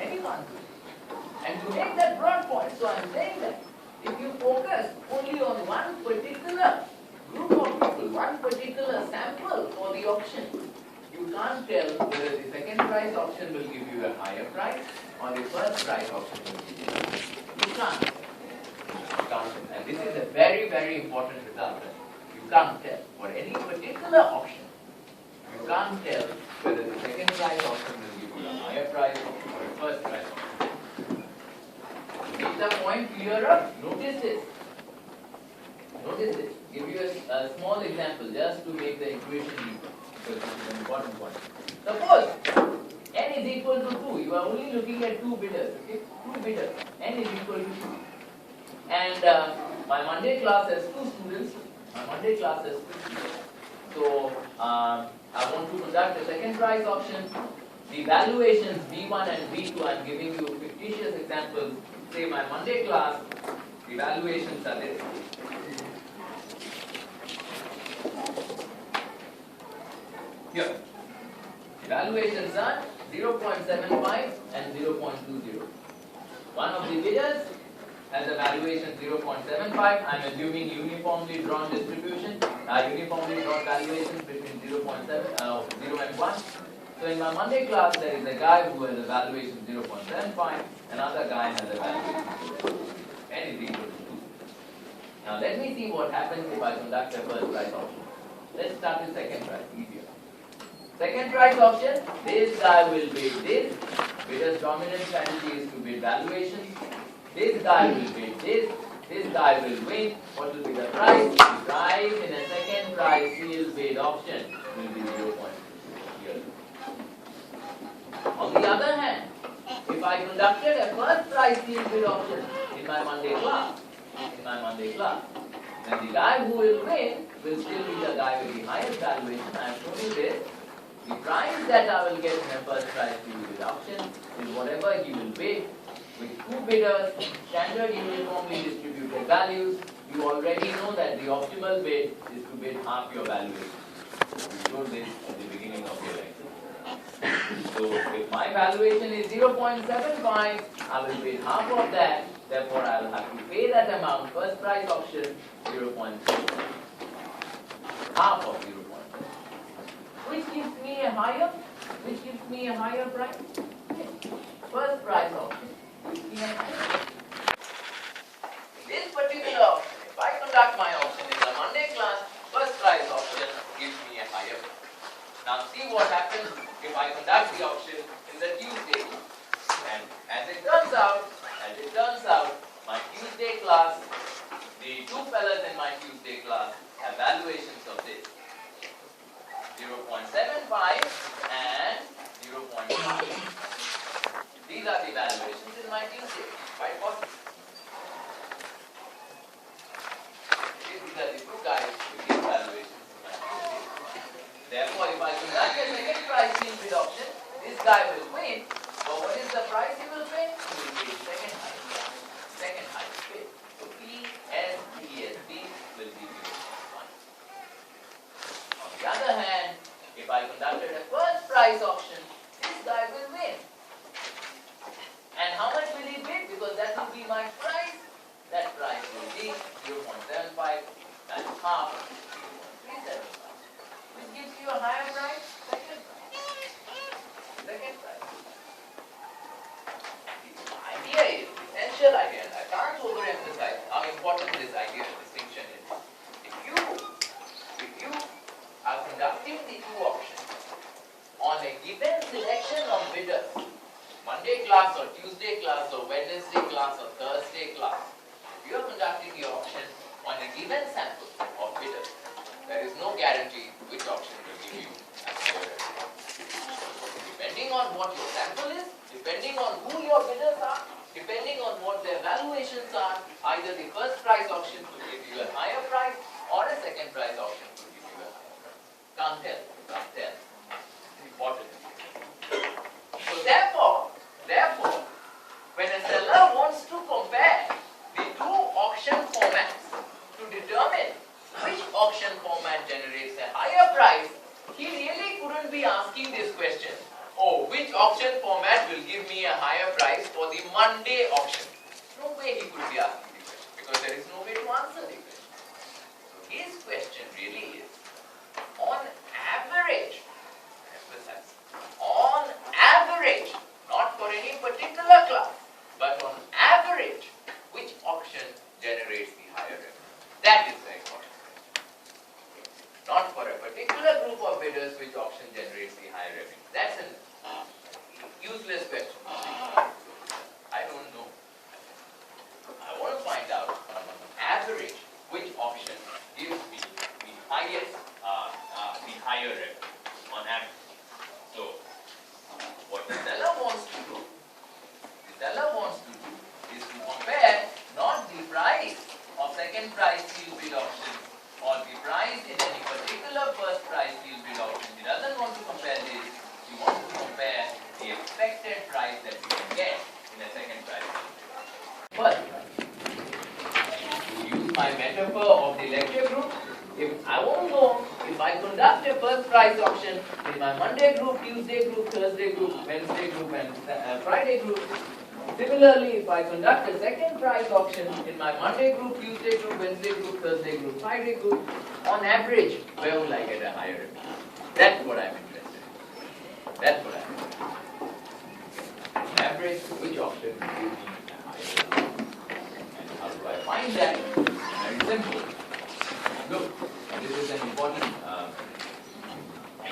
Anyone could be. And to make that broad point, so I'm saying that if you focus only on one particular group of people, one particular sample for the auction, you can't tell whether the second price auction will give you a higher price or the first price auction will give you. You can't. And this is a very, very important result. You can't tell. For any particular auction, you can't tell whether the second price auction will give you a higher price or a first price auction. To make the point clearer, notice this. Notice this. Give you a small example just to make the equation deeper, because this is an important point. Suppose n is equal to 2. You are only looking at 2 bidders. Okay? 2 bidders. N is equal to 2. And my Monday class has 2 students. My Monday class has 2 students. So I want to conduct a second price auction. The valuations V1 and V2, I'm giving you fictitious examples. Say my Monday class, the valuations are this. Here, the valuations are 0.75 and 0.20. One of the bidders has a valuation 0.75. I'm assuming uniformly drawn distribution, uniformly drawn valuations between 0 and 1. So in my Monday class, there is a guy who has a valuation 0.75, another guy has a valuation 0.2. N is equal to 2. Now let me see what happens if I conduct a first price auction. Let's start with second price, easier. Second price auction, this guy will bid this. Bidder's dominant strategy is to bid valuations. This guy will bid this. This guy will win. What will be the price? The price in a second price sealed bid auction will be 0.2. On the other hand, if I conducted a first price sealed bid auction in my Monday class, then the guy who will win will still be the guy with the highest valuation. I have shown you this. The price that I will get in a first price sealed bid auction is whatever he will bid with two bidders, standard uniformly distributed values. You already know that the optimal bid is to bid half your valuation. We showed this at the beginning of the lecture. So if my valuation is 0.75, I will bid half of that. Therefore, I will have to pay that amount. First price auction 0.7. Half of 0.7. Which gives me a higher? Price? Yes. First price auction gives me a higher price. This particular auction, if I conduct my auction in the Monday class, first price auction gives me a higher price. Now see what happens if I conduct the auction in the Tuesday class. And as it turns out, my Tuesday class, the two fellas in my Tuesday class have valuations of this. 0.75 and 0.5. These are the valuations in my Tuesday. Quite possible. These are the two guys with these valuations in my Tuesday. Therefore, if I conduct a second price sealed bid auction, this guy will win. But what is the price he will pay? He will pay second highest bid. So PSPSB will be 0.1. On the other hand, if I conducted a first price auction, this guy will win. And how much will he bid? Because that will be my price. That price will be 0.75. That's half of 0.375. Which gives you a higher price? Second price. The idea is, essential idea, I can't overemphasize how important this idea of distinction is. If you are conducting the two auctions on a given selection of bidders, Monday class or Tuesday class or Wednesday class or Thursday class, if you are conducting the auction on a given sample of bidders, there is no guarantee which auction will give you a higher revenue. Depending on what your sample is, depending on who your bidders are, depending on what their valuations are, either the first price auction will give you a higher price or a second price auction will give you a higher price. Can't tell. It's important. So therefore, when a seller wants to compare the two auction formats to determine which auction format generates a higher price, he really couldn't be asking this question. Oh, which auction format will give me a higher price for the Monday auction? No way he could be asking the question because there is no way to answer the question. So his question really is, on average, not for any particular class, but on average, which auction generates the higher revenue? That is the important question. Not for a particular group of bidders, which auction generates the higher revenue. That's an useless question. I don't know. I want to find out, on average, which auction gives me the highest If I won't go, if I conduct a first price auction in my Monday group, Tuesday group, Thursday group, Wednesday group, and Friday group, similarly, if I conduct a second price auction in my Monday group, Tuesday group, Wednesday group, Thursday group, Friday group, on average, where will I get a higher return? That's what I'm interested in. That's what I'm interested in. On average, which auction will give me a higher return? And how do I find that? Very simple. Look, this is an important,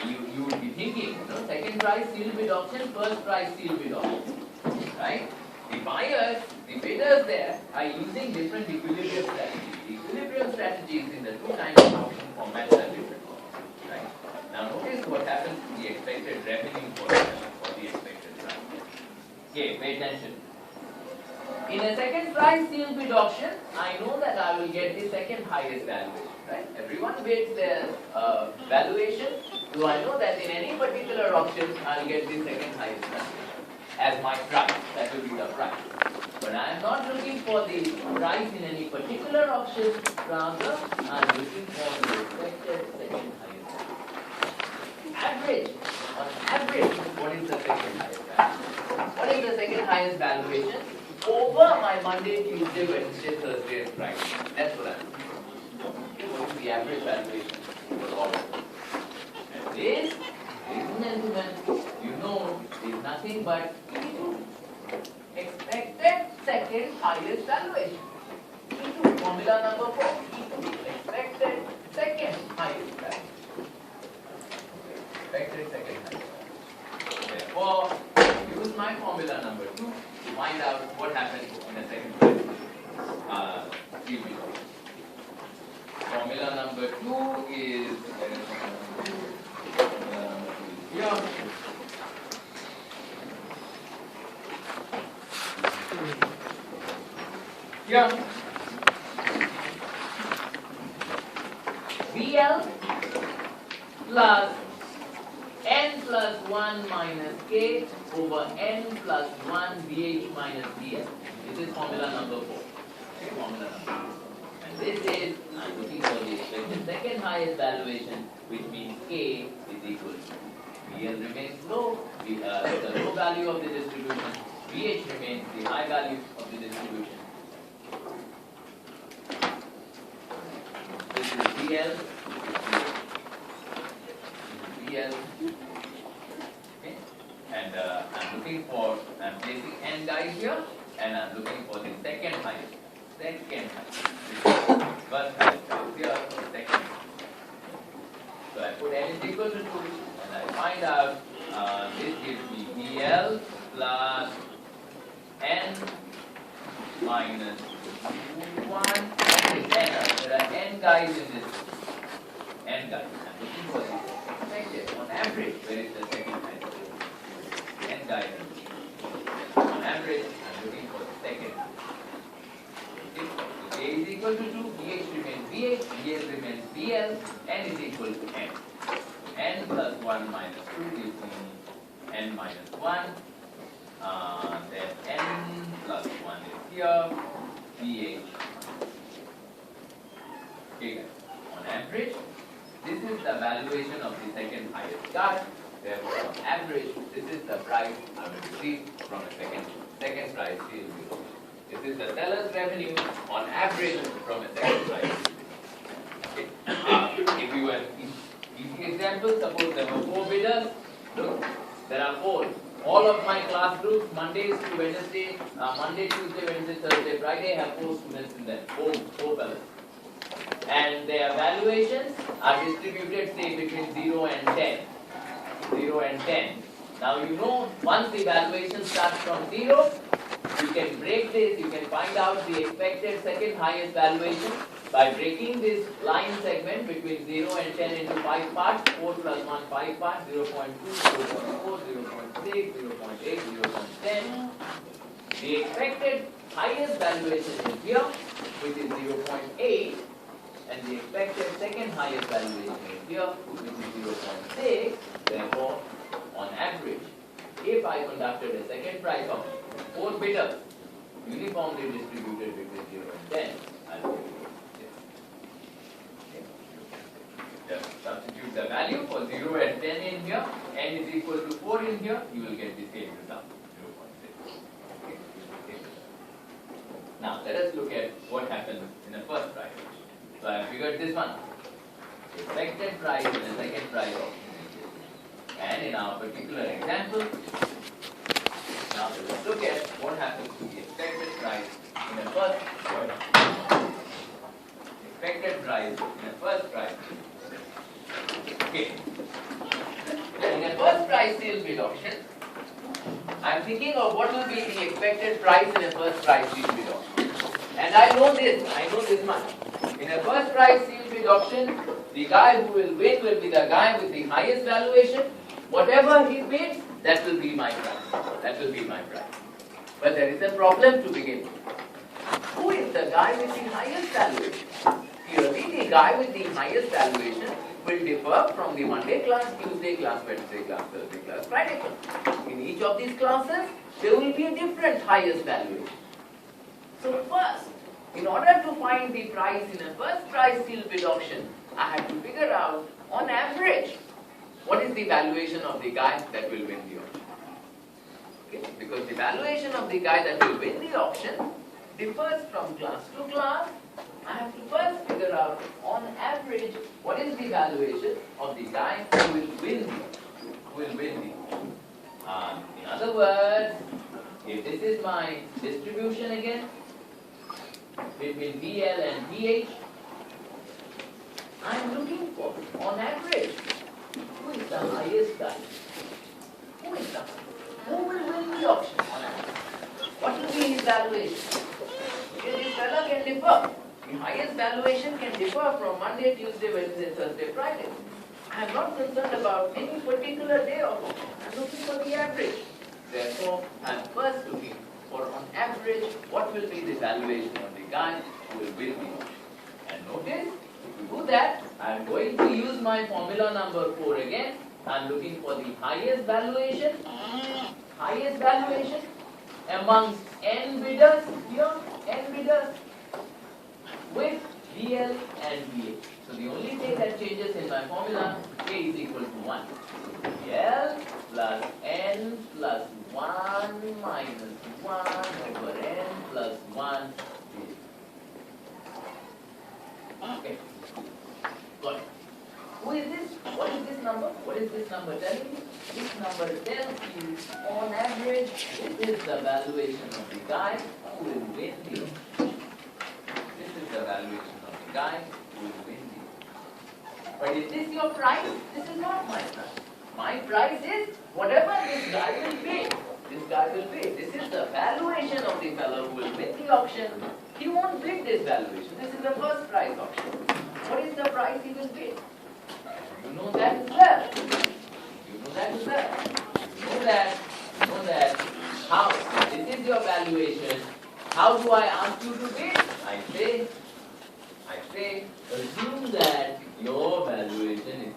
you would be thinking, second price sealed bid auction, first price sealed bid auction, right? The buyers, the bidders there are using different equilibrium strategies. The equilibrium strategies in the two kinds of auction formats are different, right? Now notice what happens to the expected revenue for the expected price. Okay, pay attention. In a second price sealed bid auction, I know that I will get the second highest valuation, right? Everyone bids their valuation, so I know that in any particular auction, I'll get the second highest valuation as my price. That will be the price. But I am not looking for the price in any particular auction, rather, I am looking for the expected second highest valuation. Average, on average, what is the second highest valuation? What is the second highest valuation? Over my Monday, Tuesday, Wednesday, Thursday, and Friday. That's what I'm looking. What is the average valuation for all of them? And this, ladies and gentlemen, you know, is nothing but E2. Expected second highest valuation. E2, formula number 4, E2, expected second highest valuation. Expected second highest valuation. Therefore, use my formula number 2. Find out what happens in a second price. Formula number 2 is here. Here. VL plus n plus 1 minus k over n plus 1 VH minus VL. This is formula number 4. Okay, formula number 4. And this is, I'm looking for the expected second highest valuation, which means k is equal to VL remains low, the low value of the distribution, VH remains the high value of the distribution. This is VL, VL. And I'm placing n guys here, and I'm looking for the second highest. First highest guys here, second. So I put n is equal to 2, and I find out this gives me VL plus n minus 1. There are n guys in this. N guys. I'm looking for the expected. On average, where is the second highest? N guys. On average, I'm looking for the second. Okay. So K is equal to 2, VH remains VH, VL remains VL, N is equal to N. N plus 1 minus 2 gives me N minus 1. Then N plus 1 is here, VH. Okay guys, on average, this is the valuation of the second highest card. Therefore, on average, this is the price I will receive from a second price sale bid. This is the seller's revenue on average from a second price. Okay. If you have easy example, suppose there were 4 bidders. Look, there are 4. All of my class groups, Mondays to Wednesday, Monday, Tuesday, Wednesday, Thursday, Friday, have 4 students in them. 4 fellows. And their valuations are distributed, say, between 0 and 10. 0 and 10. Now you know, once the valuation starts from 0, you can break this, you can find out the expected second highest valuation by breaking this line segment between 0 and 10 into 5 parts, 4 plus 1, 5 parts, 0.2, 0.4, 0.6, 0.8, 0.10. The expected highest valuation is here, which is 0.8, and the expected second highest valuation is here, which is 0.6. Therefore, on average, if I conducted a second price auction, 4 bidders uniformly distributed between 0 and 10, I'll get it. Okay. substitute the value for 0 and 10 in here, n is equal to 4 in here, you will get the same result, 0.6. Okay. Now let us look at what happens in the first price. So I have figured this one. Expected price and the second price option. And in our particular example, now let's look at what happens to the expected price in the first expected price in the first price. Okay. In the first price sale bid auction, I am thinking of what will be the expected price in the first price sale bid auction. And I know this much. In a first price sale bid auction, the guy who will win will be the guy with the highest valuation. Whatever he bids, that will be my price. That will be my price. But there is a problem to begin with. Who is the guy with the highest valuation? Clearly, the guy with the highest valuation will differ from the Monday class, Tuesday class, Wednesday class, Thursday class, Friday class. In each of these classes, there will be a different highest valuation. So first, in order to find the price in a first price sale bid auction, I have to figure out, on average, what is the valuation of the guy that will win the auction. Okay? Because the valuation of the guy that will win the auction differs from class to class. I have to first figure out, on average, what is the valuation of the guy who will win the auction. Who will win the auction. In other words, if this is my distribution again, between BL and BH, I am looking for, on average, who is the highest guy? Who will win the auction on average? What will be his valuation? Okay, this fellow can differ. The highest valuation can differ from Monday, Tuesday, Wednesday, Thursday, Friday. I am not concerned about any particular day of auction. I am looking for the average. Therefore, I am first looking for, on average, what will be the valuation of the guy who will win the auction. And notice, to do that, I am going to use my formula number 4 again. I am looking for the highest valuation amongst n bidders here, n bidders with BL and BA. So the only thing that changes in my formula, K is equal to 1. BL plus n plus 1 minus 1 over n plus 1. Okay. Got it. Who is this? What is this number? What is this number telling me? This number tells you, on average, this is the valuation of the guy who will win the auction. This is the valuation of the guy who will win the auction. But is this your price? This is not my price. My price is whatever this guy will pay. This guy will pay. This is the valuation of the fellow who will win the auction. He won't bid this valuation. This is the first price auction. What is the price he will pay? You know that as well. You know that as well. You know that. How? This is your valuation. How do I ask you to bid? I say, assume that your valuation is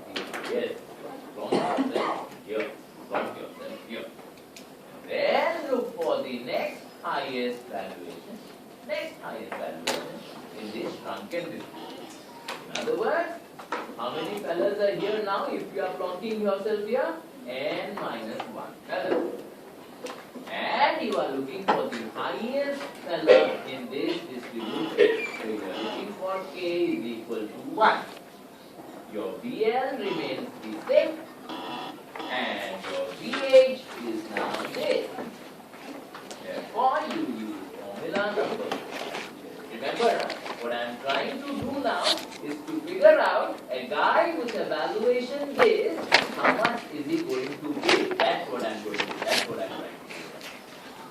here. Yes. From yourself here. From yourself here. Then look for the next highest valuation. In this shrunken distribution. In other words, how many fellas are here now if you are plotting yourself here? N minus 1 fellas. And you are looking for the highest fella in this distribution. So you are looking for K is equal to 1. Your BL remains the same. And your BH is now this. Therefore, you use formula number. Remember, what I am trying to do now is to figure out a guy with a valuation this, how much is he going to pay? That's what I am going to do. That's what I am trying to do.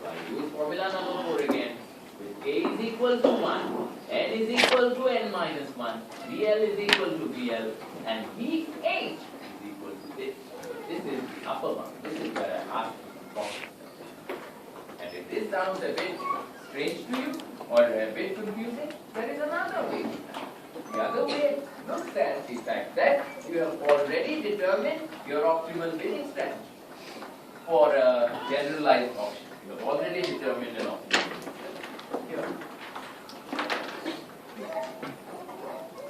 So I use formula number 4 again. With K is equal to 1, N is equal to N minus 1, BL is equal to BL, and BH is equal to this. This is the upper bound. This is where I ask you to. And if this sounds a bit strange to you, or a bit confusing, there is another way. The other way looks at the fact that you have already determined your optimal bidding strategy for a generalized auction. You have already determined an optimal bidding strategy. Here.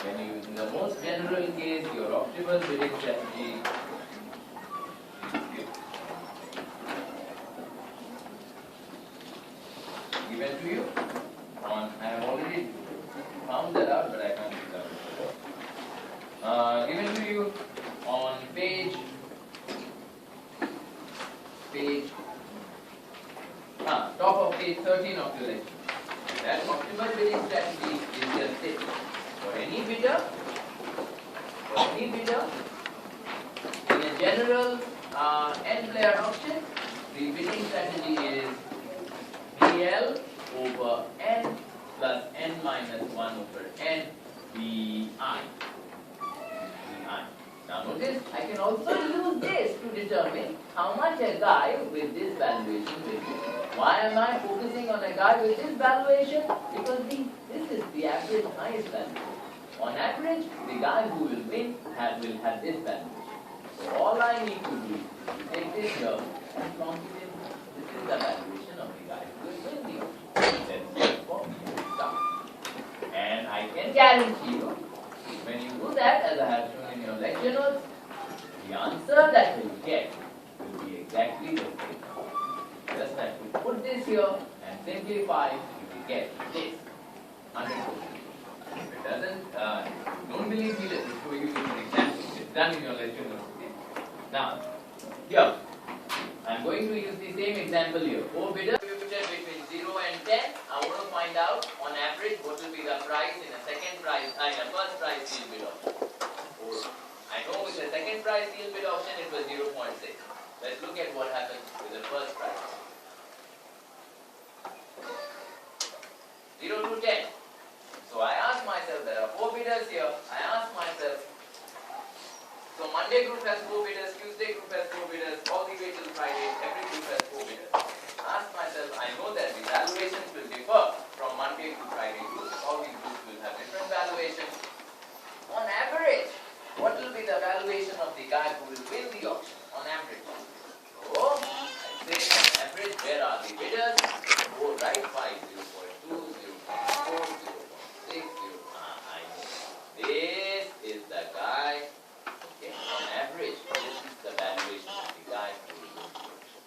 When you, in the most general case, your optimal bidding given to you on, I have already found that out, but I can't read out. Given to you on page top of page 13 of your lecture. That optimal bidding strategy is just this. For any bidder, in a general n player auction, the bidding strategy is BL over n plus n minus 1 over n BI. Now notice, I can also use this to determine how much a guy with this valuation will be. Why am I focusing on a guy with this valuation? Because this is the average highest value. On average, the guy who will win will have this valuation. So all I need to do is take this here and plonk it in. This is the valuation of the guy who will win the auction. And I can guarantee you, when you do that, as I have shown in your lecture notes, the answer that you get will be exactly the same. Just have to put this here and simplify, you will get this 100%. If it doesn't, don't believe me, let me show you an example. It's done in your lecture notes. Now, here, I am going to use the same example here. 4 bidders between 0 and 10. I want to find out on average what will be the price in a first price sealed bid auction. I know with the second price sealed bid auction it was 0.6. Let's look at what happens with the first price. 0 to 10. So I ask myself, there are 4 bidders here. I ask myself, so Monday group has 4 bidders, Tuesday group has 4 bidders, all the way till Friday, every group has 4 bidders. Ask myself, I know that the valuations will differ from Monday to Friday groups. All these groups will have different valuations. On average, what will be the valuation of the guy who will win the auction? On average. So, I say on average, where are the bidders? Go right 5, 0.2, 0.4, 0.6, 0. I know. This is the guy. Okay, on average, this is the valuation of the guy who will win the auction.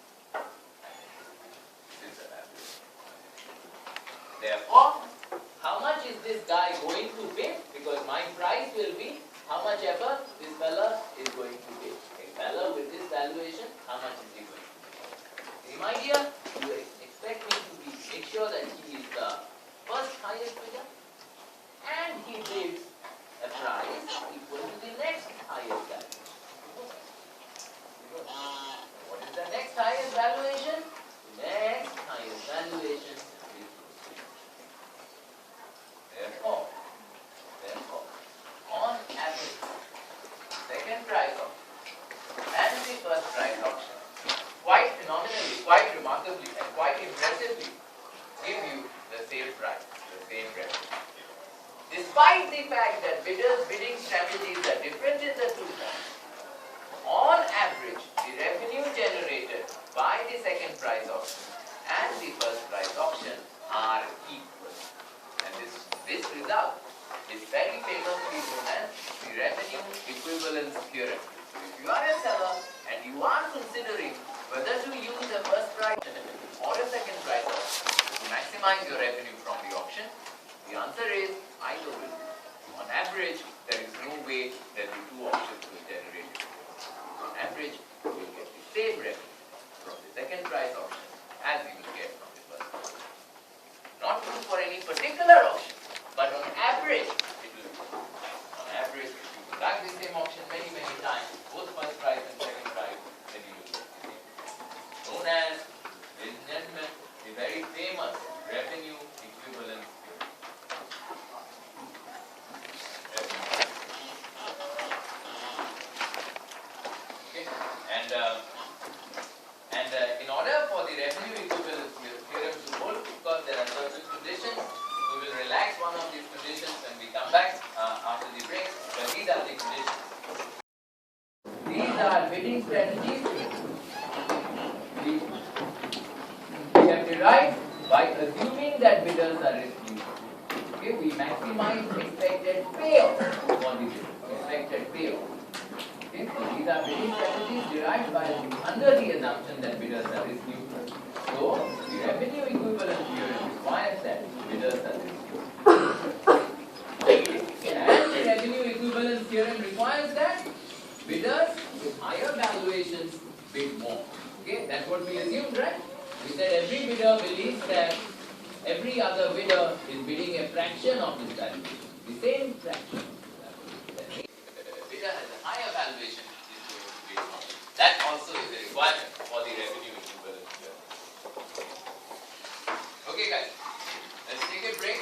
This is the valuation. Therefore, how much is this guy going to bid? Because my price will be how much ever this fella is going to bid. A fella with this valuation, how much is he going to bid? Same idea, you expect me to make sure that he is the first highest bidder and he bids a price equal to the next highest valuation. What is the next highest valuation? The next highest valuation is therefore, on average, second price auction and the first price auction quite phenomenally, quite remarkably and quite impressively give you the same price, the same revenue. Despite the fact that bidders' bidding strategies are different in the two forms, on average, the revenue generated by the second price auction and the first price auction are equal. And this result is very famously known as the revenue equivalence theorem. So if you are a seller and you are considering whether to use a first price or a second price auction to maximize your revenue from the auction, the answer is either will. On average, there is no way that the two auctions will generate it. On average, you will get the same revenue from the second price auction as you will get from the first auction. Not true for any particular auction, but on average, it will be. On average, if you conduct the same auction many times, both first price and second price, then you will get the same. Known as, ladies and gentlemen, the very famous revenue equivalence theorem. Okay, and in order for the revenue equivalence theorem to hold, because there are certain conditions, we will relax one of these conditions when we come back after the break. But these are the conditions. These are bidding strategies we have derived by assuming that bidders are risky. Okay, we maximize expected payoff for the bidder. Expected payoff. Okay, so these are bidding strategies derived by under the assumption that bidders are risk neutral. So the revenue equivalence theorem is assumed, right? We said every bidder believes that every other bidder is bidding a fraction of his valuation. The same fraction. The bidder has a higher valuation is going to bid more. That also is a requirement for the revenue equivalence theorem. Okay guys, let's take a break.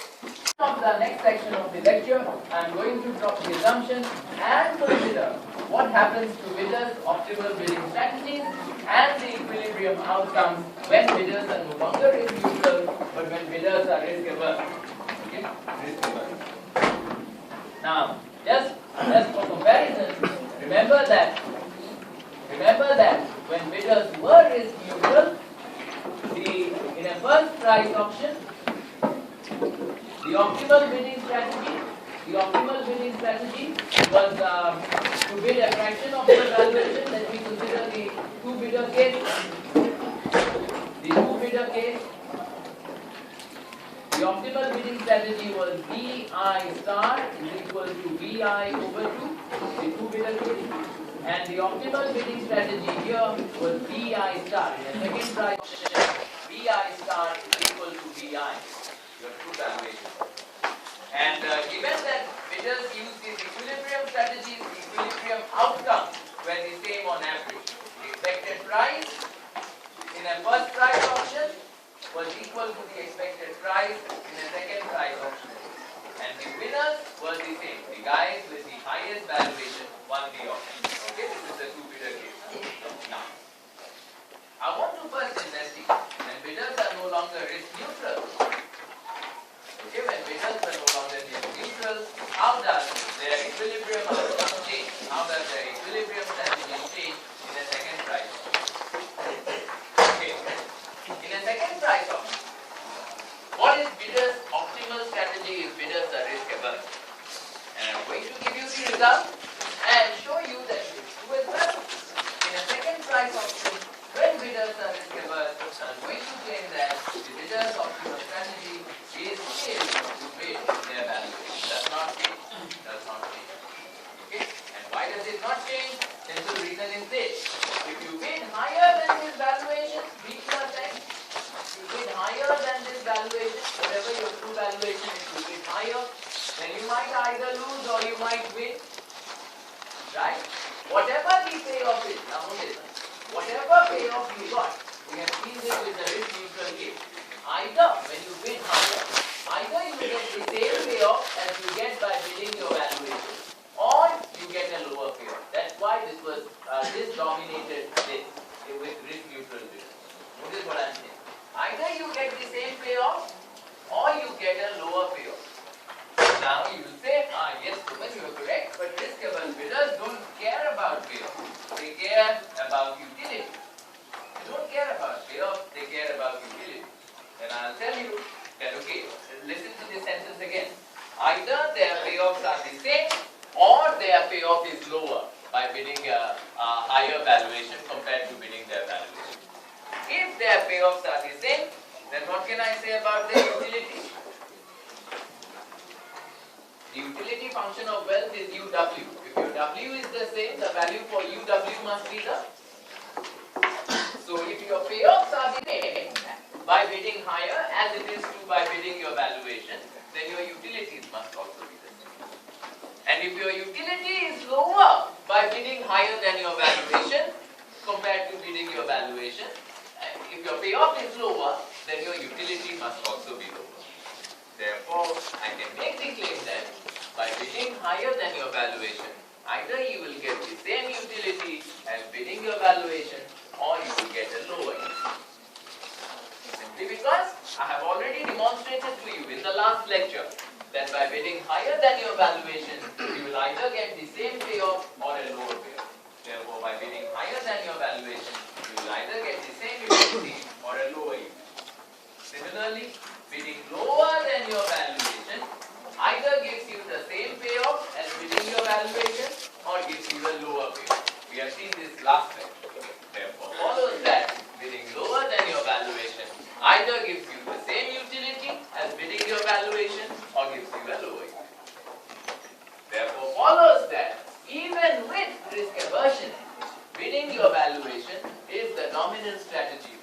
Of the next section of the lecture, I am going to drop the assumption and consider what happens to bidders' optimal bidding strategies and the equilibrium outcomes when bidders are no longer risk neutral, but when bidders are risk averse. Okay? Risk averse. Now, just for comparison, remember that when bidders were risk neutral, in a first price auction, the optimal bidding strategy was to bid a fraction of the valuation. Let me consider the two-bidder case. The two-bidder case. The optimal bidding strategy was VI star is equal to VI over 2, the two-bidder case. And the optimal bidding strategy here was VI star. In the second price auction, VI star is equal to VI, your true valuation. And given that bidders use these equilibrium strategies, the equilibrium outcomes were the same on average. The expected price in a first price auction was equal to the expected price in a second price auction. And the winners were the same. The guys with the highest valuation won the auction. Okay, this is the two-bidder case. Now, I want to first investigate when bidders are no longer risk neutral. Okay, when bidders are no longer risk neutral, how does their equilibrium outcome change? How does their equilibrium strategy change in a second price auction? Okay, in a second price auction, what is bidders' optimal strategy if bidders are risk averse? And I'm going to give you the result and show you that it's true as well. In a second price auction, when bidders are risk averse, I'm going to claim that the bidders' optimal strategy is still to bid their valuation. Does not change. Does not change. Okay? And why does it not change? Simple reason is this. If you bid higher than this valuation, 3 plus x, you bid higher than this valuation, whatever your true valuation is, you bid higher, then you might either lose or you might win. Right? Whatever the payoff is, now listen, whatever payoff you got, we have seen this with the risk neutral case. Either when you bid higher, either you get the same payoff as you get by bidding your valuation, or you get a lower payoff. That's why this dominated this with risk neutral bidding. Notice what I'm saying. Either you get the same payoff, or you get a lower payoff. Now you will say, yes, Suman, you are correct, but risk averse bidders don't care about payoff. They care about utility. They don't care about payoff, they care about utility. Then I'll tell you that, okay, listen to this sentence again. Either their payoffs are the same, or their payoff is lower by bidding a higher valuation compared to bidding their valuation. If their payoffs are the same, then what can I say about their utility? The utility function of wealth is UW. If your W is the same, the value for UW must be the. So if your payoffs are the same by bidding higher as it is true by bidding your valuation, then your utilities must also be the same. And if your utility is lower by bidding higher than your valuation compared to bidding your valuation, if your payoff is lower, then your utility must also be lower. Therefore, I can make the claim that by bidding higher than your valuation, either you will get the same utility as bidding your valuation, or you will get a lower utility. Simply because I have already demonstrated to you in the last lecture that by bidding higher than your valuation, you will either get the same payoff or a lower payoff. Therefore, by bidding higher than your valuation, you will either get the same utility or a lower utility. Similarly, bidding lower than your valuation either gives you the same payoff as bidding your valuation or gives you a lower payoff. We have seen this last time. Therefore, follows that bidding lower than your valuation either gives you the same utility as bidding your valuation or gives you a lower utility. Therefore, follows that even with risk aversion, bidding your valuation is the dominant strategy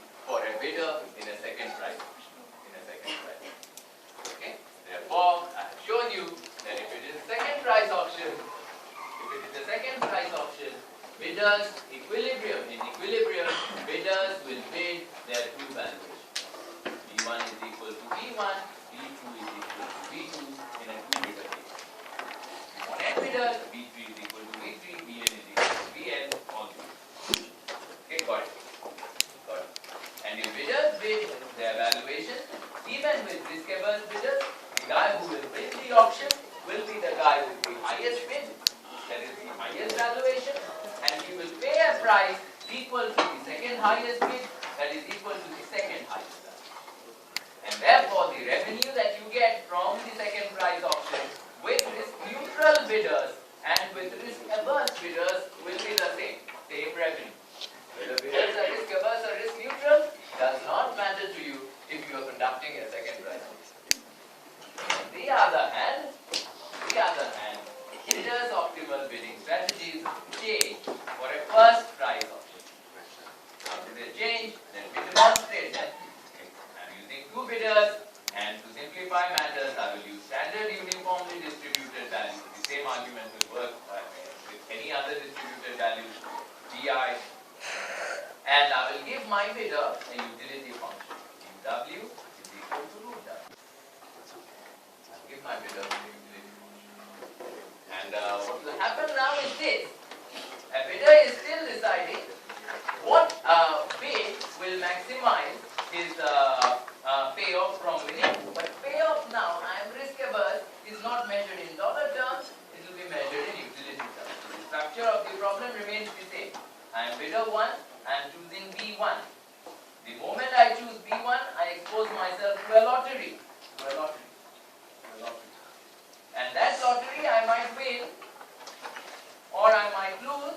bidders bid their valuation, even with risk-averse bidders, the guy who will win the auction will be the guy with the highest bid, that is the highest valuation, and he will pay a price equal to the second highest bid, that is equal to the second highest valuation. And therefore, the revenue that you get from the second price auction with risk-neutral bidders and with risk-averse bidders will be the same revenue. Whether bidders are risk-averse or risk-neutral does not matter to you if you are conducting a second price auction. On the other hand, bidders' optimal bidding strategies change for a first price auction. How do they change? Let me demonstrate that. I'm using two bidders, and to simplify matters, I will use standard uniformly distributed values. The same argument will work with any other distributed value, Bi, and I will give my bidder a utility function. UW is equal to root W. I'll give my bidder a utility function. And what will happen now is this. A bidder is still deciding what bid will maximize his payoff from winning. But payoff now, I am risk averse, is not measured in dollar terms, it will be measured in utility terms. So the structure of the problem remains the same. I am bidder 1, I am choosing B1. The moment I choose B1, I expose myself to a lottery. And that lottery I might win or I might lose.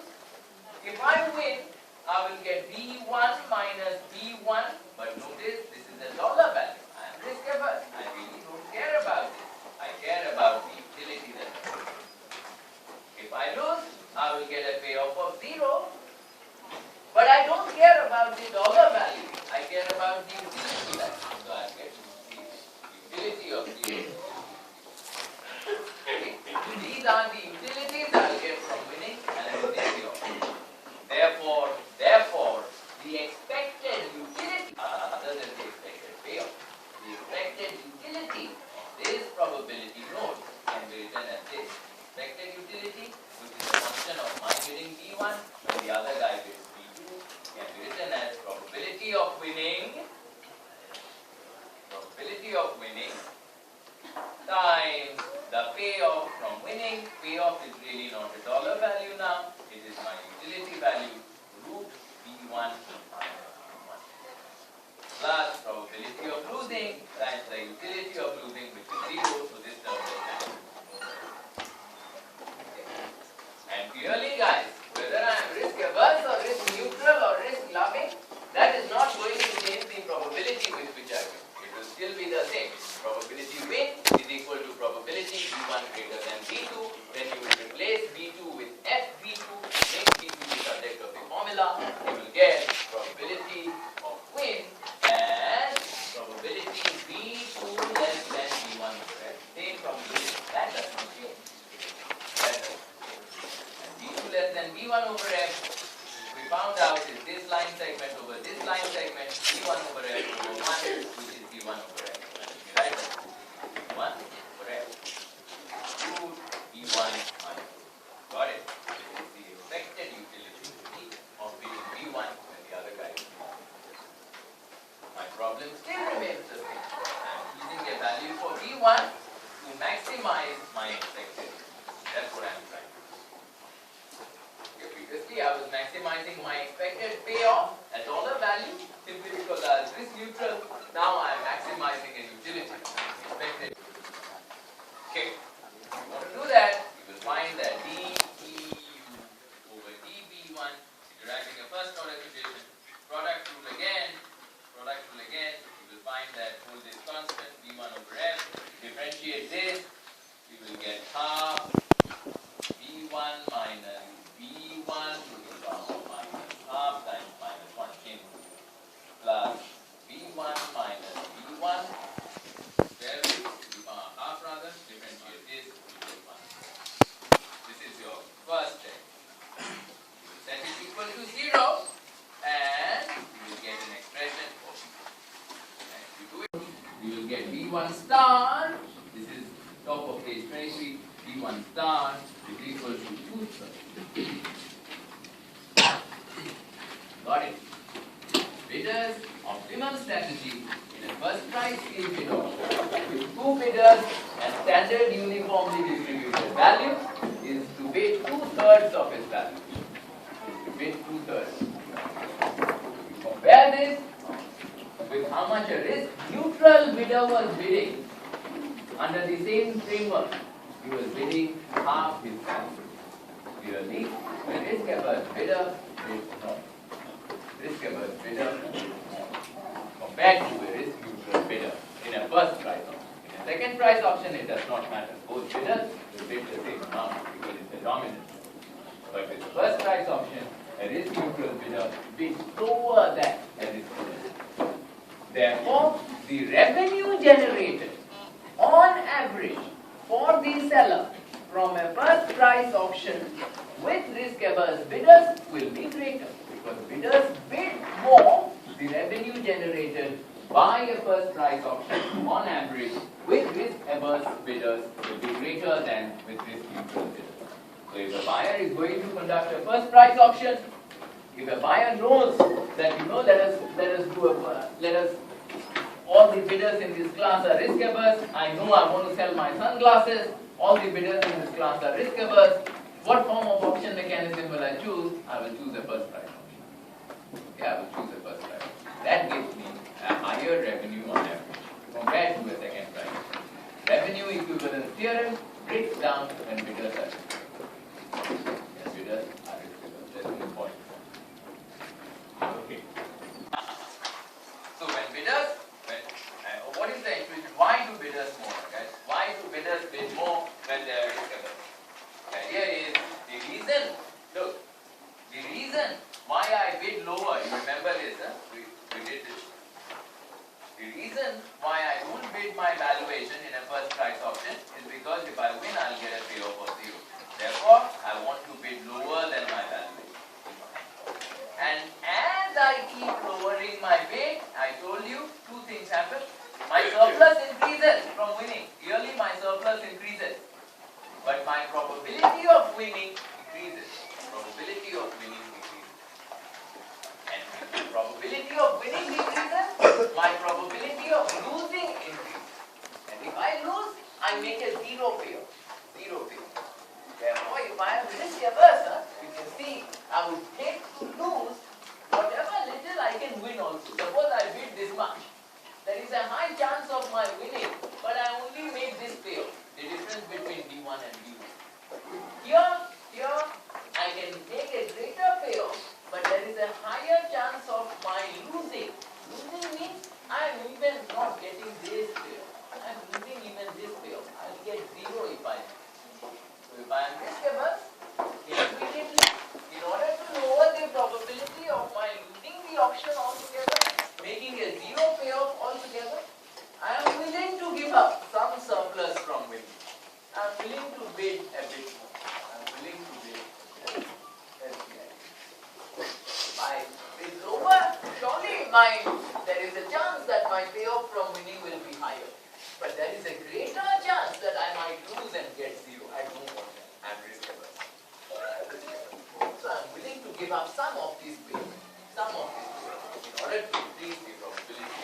If I win, I will get B1 minus B1, but notice this is a dollar value. I am risk averse. I really don't care about this. I care about the utility that I get. If I lose, I will get a payoff of 0. But I don't care about the dollar value. I care about the utility value. So I get the utility of the These are the utilities I will get from winning and a utility of winning. Therefore, the expected utility other than the expected payoff, the expected utility of this probability node can be written as this. Expected utility, which is a function of my bidding B1 and the other guy bids B2, can be written as probability of winning times the payoff from winning. Payoff is really not a dollar value now, it is my utility value, root B1 plus probability of losing times the utility of losing, which is 0, so this term will cancel. And clearly guys, whether I am risk averse or risk neutral or risk loving, that is not going to change the probability with which I win. It will still be the same. Probability win is equal to probability B1 greater than B2. Then you will replace B2 with FB2, make B2 the subject of the formula. You will get probability of win and probability B2 less than B1 over F. Same probability. That does not change. And B2 less than B1 over F, we found out is this line segment over this line segment, B1 over F over 1, which is B1 over F. Right? 1 over F. 2 B1 minus. Got it? This is the expected utility of B1 when the other guy is B1. My problem still remains the same. I am choosing a value for B1 to maximize my expected. That's what I am trying to do. Okay, previously I was maximizing my expected payoff at dollar value simply because I was risk neutral. Now I am maximizing a utility expected. Okay, if you want to do that, you will find that DEU over DB1, deriving a first order equation, product rule again, you will find that hold this constant B1 over F, differentiate this, we will get half B1 minus B1 to the power of minus half times minus 1 kin plus B1 minus B1 square root to the power half rather, differentiate this to the 1. This is your first step. You will set it equal to 0 and you will get an expression for B. And if you do it, you will get B1 star, this is top of page 23, B1 star is equal to 2/3. Got it? Bidders of optimum strategy in a first price free bid auction with two bidders and standard uniformly distributed value is to bid 2/3 of its value. Is to bid 2/3. Compare this with how much a risk neutral bidder was bidding under the same framework. He was bidding half his value. Clearly, the risk averse bidder bid more. Risk averse bidder compared to a risk neutral bidder in a first price auction. In a second price auction, it does not matter. Both bidders will bid the same amount because it's the dominant. But with the first price auction, a risk neutral bidder bids lower than a risk bidder. Therefore, the revenue generated on average for the seller from a first price auction with risk averse bidders will be greater because bidders bid more. The revenue generated by a first price auction on average with risk averse bidders will be greater than with risk neutral bidders. So if a buyer is going to conduct a first price auction, if a buyer knows that let us all the bidders in this class are risk averse, I know I want to sell my sunglasses, all the bidders in this class are risk averse, what form of auction mechanism will I choose? I will choose a first price auction. Okay, I will choose a first price. That gives me a higher revenue on average compared to a second price. Revenue equivalence theorem breaks down when bidders are risk averse. Yes, bidders are risk averse. That's an important point. Okay. So when bidders, what is the intuition? Why do bidders more, guys? Why do bidders bid more when they are risk averse? The idea is the reason. Look, the reason why I bid lower. You remember this? We did this. The reason why I don't bid my valuation in a first price auction is because if I win, I'll get a payoff of 0. Therefore, I want to bid lower than my valuation. And as I keep lowering my bid, I told you two things happen. My surplus increases from winning. Yearly my surplus increases. But my probability of winning decreases. Probability of winning decreases. And if the probability of winning decreases, my probability of losing increases. And if I lose, I make a 0 payoff. 0 payoff. Therefore, if I am risk averse, you can see I would take to lose whatever little I can win also. Suppose I bid this much. There is a high chance of my winning, but I only made this payoff. The difference between D1 and D2. Here, I can make a greater payoff, but there is a higher chance of my losing. Losing means I am even not getting this payoff. I am losing even this payoff. I will get 0 if I win. So if I am risk averse, immediately, in order to lower the probability of my losing the auction altogether, making a 0 payoff altogether, I am willing to give up some surplus from winning. I am willing to bid a bit more. I am willing to bid SBI. By bid lower, surely there is a chance that my payoff from winning will be higher. But there is a greater chance that I might lose and get 0. I don't want that. I am risk averse. So I am willing to give up some of this payoff. Some of this payoff in order to increase the probability.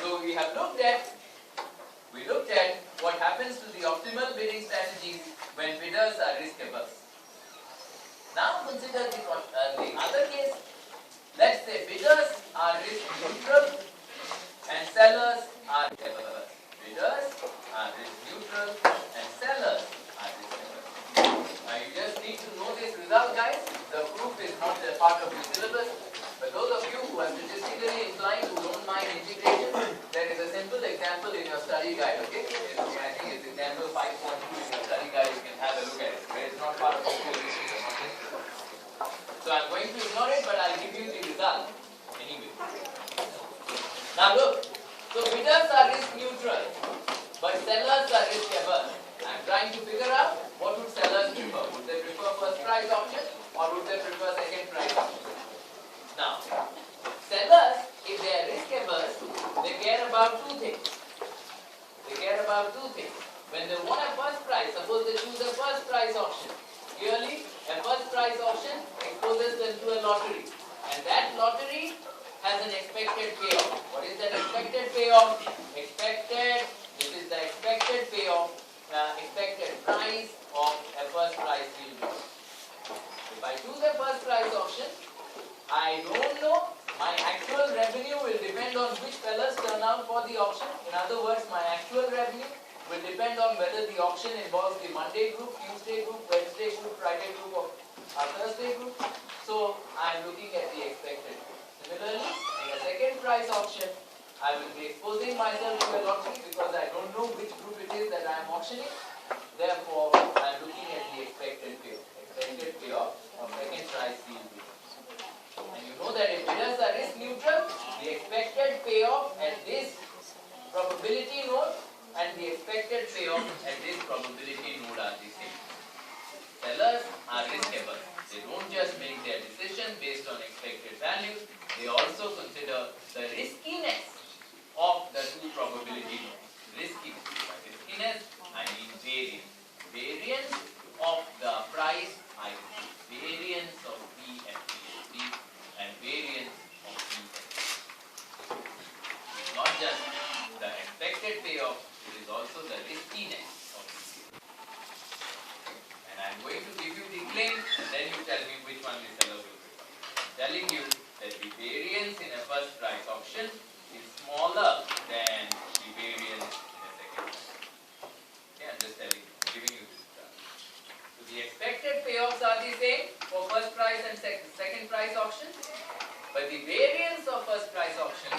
So we looked at what happens to the optimal bidding strategies when bidders are risk averse. Now consider the other case. Let's say bidders are risk neutral and sellers are risk averse. Bidders are risk neutral and sellers are risk averse. Now you just need to know this result, guys. The proof is not a part of the syllabus. But those of you who are statistically inclined, who don't mind integration, there is a simple example in your study guide, okay? I think it's example 5.2 in your study guide, you can have a look at it. But it's not part of the syllabus. So I'm going to ignore it, but I'll give you the result anyway. Now look, so bidders are risk neutral, but sellers are risk averse. I'm trying to figure out what would sellers prefer. Would they prefer first price auction or would they prefer second price auction? Now, sellers, if they are risk averse, they care about two things. They care about two things. When they want a first price, suppose they choose a first price auction. Clearly, a first price auction exposes them to a lottery, and that lottery has an expected payoff. What is that expected payoff? This is the expected payoff, expected price of a first price field bid. If I choose a first price auction, I don't know, my actual revenue will depend on which fellas turn out for the auction. In other words, my actual revenue will depend on whether the auction involves the Monday group, Tuesday group, Wednesday group, Friday group, or Thursday group. So I am looking at the expected. Similarly, in a second price auction, I will be exposing myself to a lottery because I don't know which group it is that I am auctioning. Therefore, I am looking at the expected payoff of second price field bid. And you know that if bidders are risk neutral, the expected payoff at this probability node and the expected payoff at this probability node are the same. Sellers are risk averse. They don't just make their decision based on expected values, they also consider the riskiness of the two probability nodes. Riskiness, I mean variance. Variance of the price I see. Variance of P and P and variance of P. It's not just the expected payoff, it is also the riskiness of P. And I'm going to give you the claim, and then you tell me which one the seller will prefer. I'm telling you that the variance in a first price auction is smaller than the variance in a second price. Okay, I'm just giving you this graph. So the expected payoffs are the same for first price and second price auctions, but the variance of first price auction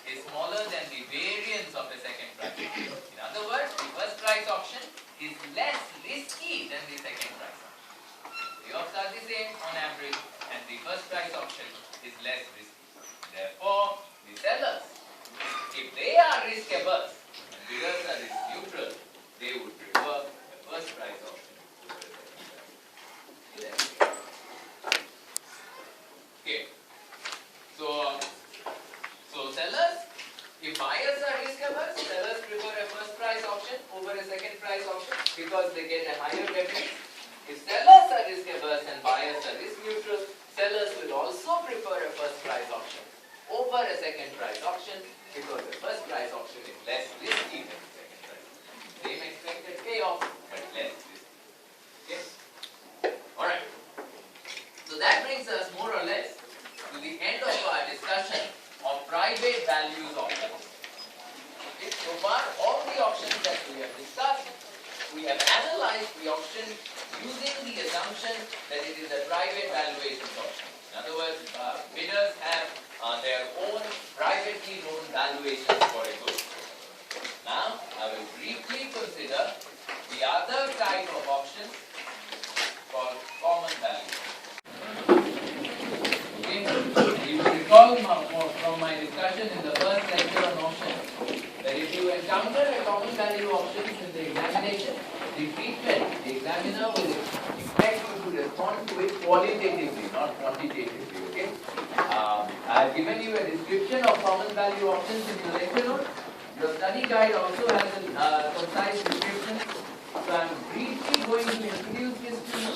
is smaller than the variance of a second price. In other words, the first price auction is less risky than the second price auction. Payoffs are the same on average, and the first price auction is less risky. Therefore, the sellers, if they are risk averse and bidders are risk neutral, they would prefer a first price auction over a second price. Okay. So sellers, if buyers are risk averse, sellers prefer a first price auction over a second price auction because they get a higher revenue. If sellers are risk averse and buyers are risk neutral, sellers will also prefer a first price auction over a second price auction because the first price auction is less risky than the second price auction. Same expected payoff, but less risky. Okay? Alright. So that brings us more or less to the end of our discussion of private values auctions. Okay? So far, all the auctions that we have discussed, we have analyzed the auction using the assumption that it is a private valuation auction. In other words, bidders have their own privately known valuations for a good. Now, I will briefly consider the other type of auction called common value. Okay, you will recall from my discussion in the first lecture on auction that if you encounter a common value auction in the examination, the treatment, the examiner will expect you to respond to it qualitatively, not quantitatively. Okay? I have given you a description of common value auctions in the lecture note. Your study guide also has a concise description. So I am briefly going to introduce this to you,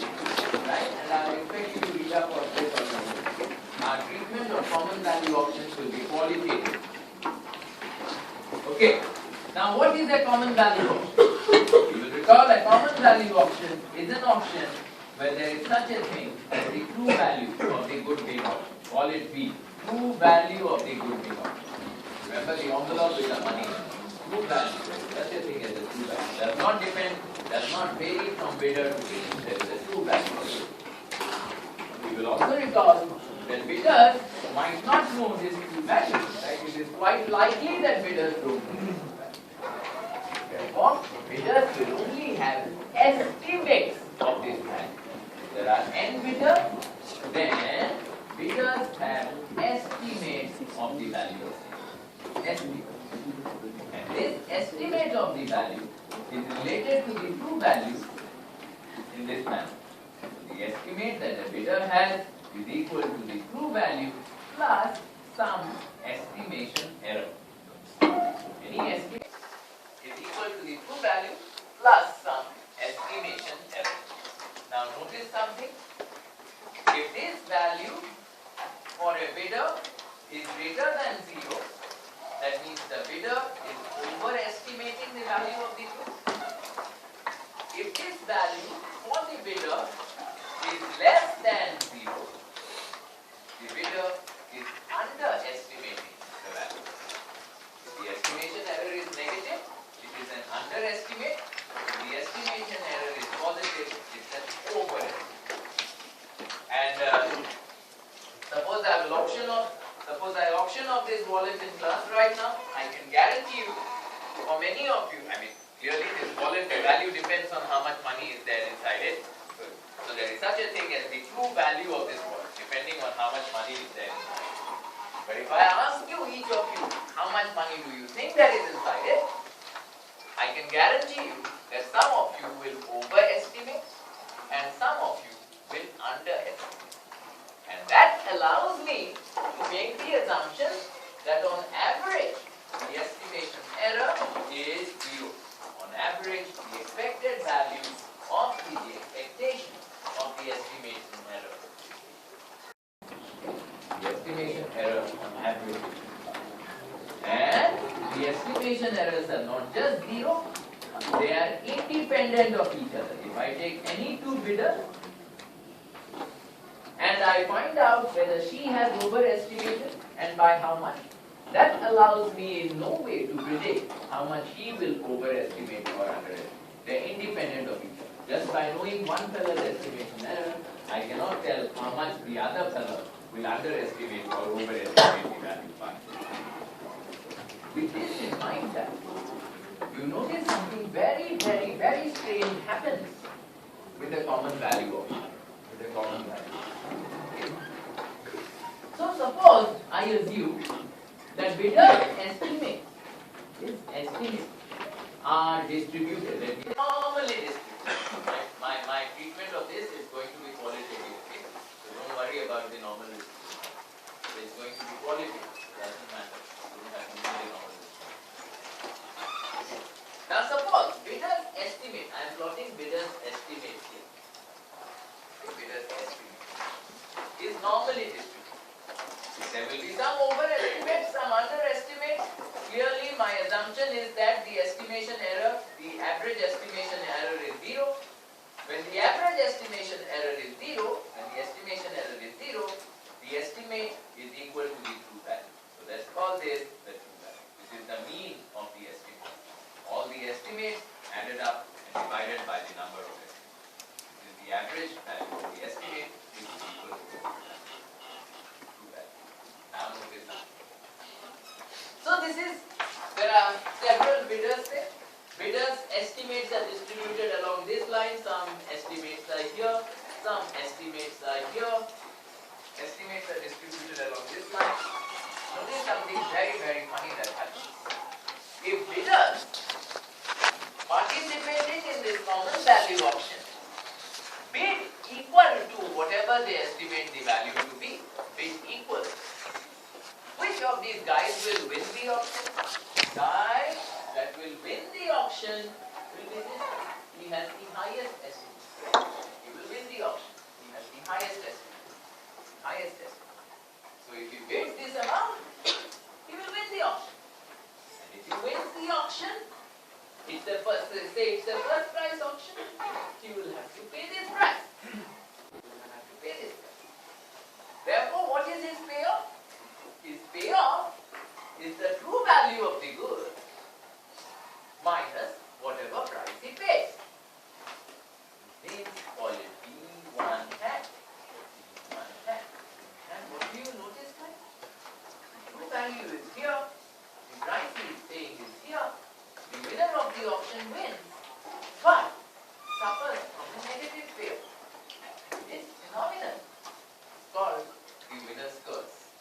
right? And I expect you to read up on this on your own. Our treatment of common value auctions will be qualitative. Okay. Now, what is a common value auction? You will recall a common value auction is an auction where there is such a thing as the true value of the good being auction. Call it B. True value of the good being auction. Remember the envelope with the money? True value. Such a thing as a true value. Does not depend, does not vary from bidder to bidder. There is a true value. You will also recall that bidders might not know this true value. Right? It is quite likely that bidders don't know this true value. Therefore, bidders will only have estimates of this value. If there are n bidders, then bidders have estimates of the value. Estimate. And this estimate of the value is related to the true value in this manner. The estimate that the bidder has is equal to the true value plus some estimation error. Any estimate is equal to the true value plus some estimation error. Now notice something. If this value for a bidder is greater than 0, that means the bidder is overestimating the value of the goods. If this value for the bidder is less than 0, the bidder is underestimating the value. If the estimation error is negative, it is an underestimate. If the estimation error is positive, it's an overestimate. And suppose I auction off this wallet in class right now, I can guarantee you, for many of you, I mean, clearly this wallet, the value depends on how much money is there inside it. So there is such a thing as the true value of this wallet, depending on how much money is there inside it. But if I ask you, each of you, how much money do you think there is inside it, I can guarantee you that some of you will overestimate and some of you will underestimate. And that allows me to make the assumption that on average, the estimation error is 0. On average, the expected value of the expectation of the estimation error. The estimation error on average. And the estimation errors are not just 0, they are independent of each other. If I take any two bidders, and I find out whether she has overestimated and by how much, that allows me in no way to predict how much he will overestimate or underestimate. They are independent of each other. Just by knowing one fellow's estimation error, I cannot tell how much the other fellow will underestimate or overestimate the value by. With this in mind, that you notice something very, very, very strange happens with the common value option. With the common value. So suppose I assume that bidder estimates are distributed. Let me normally distributed. My treatment of this is going to be qualitative. Okay? So don't worry about the normal distribution. It's going to be qualitative. Doesn't matter. You don't have to do the normal distribution. Now suppose bidder's estimate. I am plotting bidder's estimate here. Bidder's estimate is normally distributed. There will be some overestimates, some underestimates. Clearly, my assumption is that the estimation error, the average estimation error is 0. When the average estimation error is 0, when the estimation error is 0, the estimate is equal to the true value. So let's call this the true value. This is the mean of the estimate. All the estimates added up and divided by the number of estimates. This is the average value of the estimate which is equal to the true value. Now notice that. So there are several bidders there. Bidders' estimates are distributed along this line. Some estimates are here, some estimates are here. Estimates are distributed along this line. Notice something very, very funny that happens. If bidders participating in this common value option bid equal to whatever they estimate the value to be, bid equal, which of these guys will win the auction? Guy that will win the auction will be this guy. He has the highest estimate. He will win the auction. He has the highest estimate. Highest estimate. So if he bids this amount, he will win the auction. And if he wins the auction, it's the first, say it's the first price auction, he will have to pay this price. He will have to pay this price. Therefore, what is his payoff? His payoff is the true value of the good minus whatever price he pays. Means call it D1 hat. D1 hat. And what do you notice that? The true value is here. The price he is paying is here. The winner of the auction wins, but suffers from a negative payoff. This phenomenon is called the winner's curse.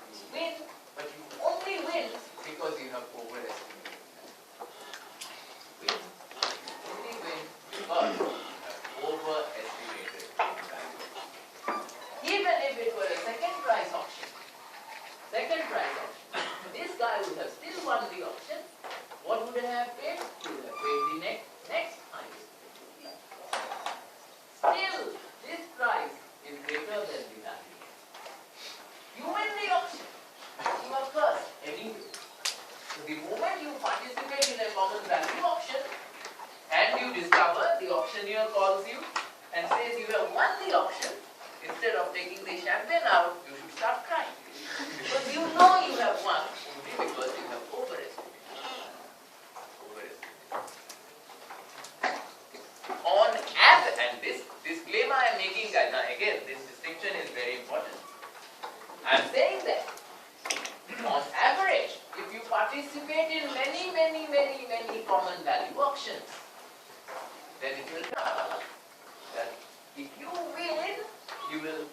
You win, but you only win because you have overestimated. Win, only win because you have overestimated value. Even if it were a second price auction, this guy would have still won the auction. What would he have paid? He would have paid the net the moment you participate in a common value auction and you discover the auctioneer calls you and says you have won the auction, instead of taking the champagne out, you should start crying. Because you know you have won only because you have overestimated. On average, and this disclaimer I am making, guys, now again, this distinction is very important. I am saying that on average, if you participate in many common value auctions, then it will come that if you win,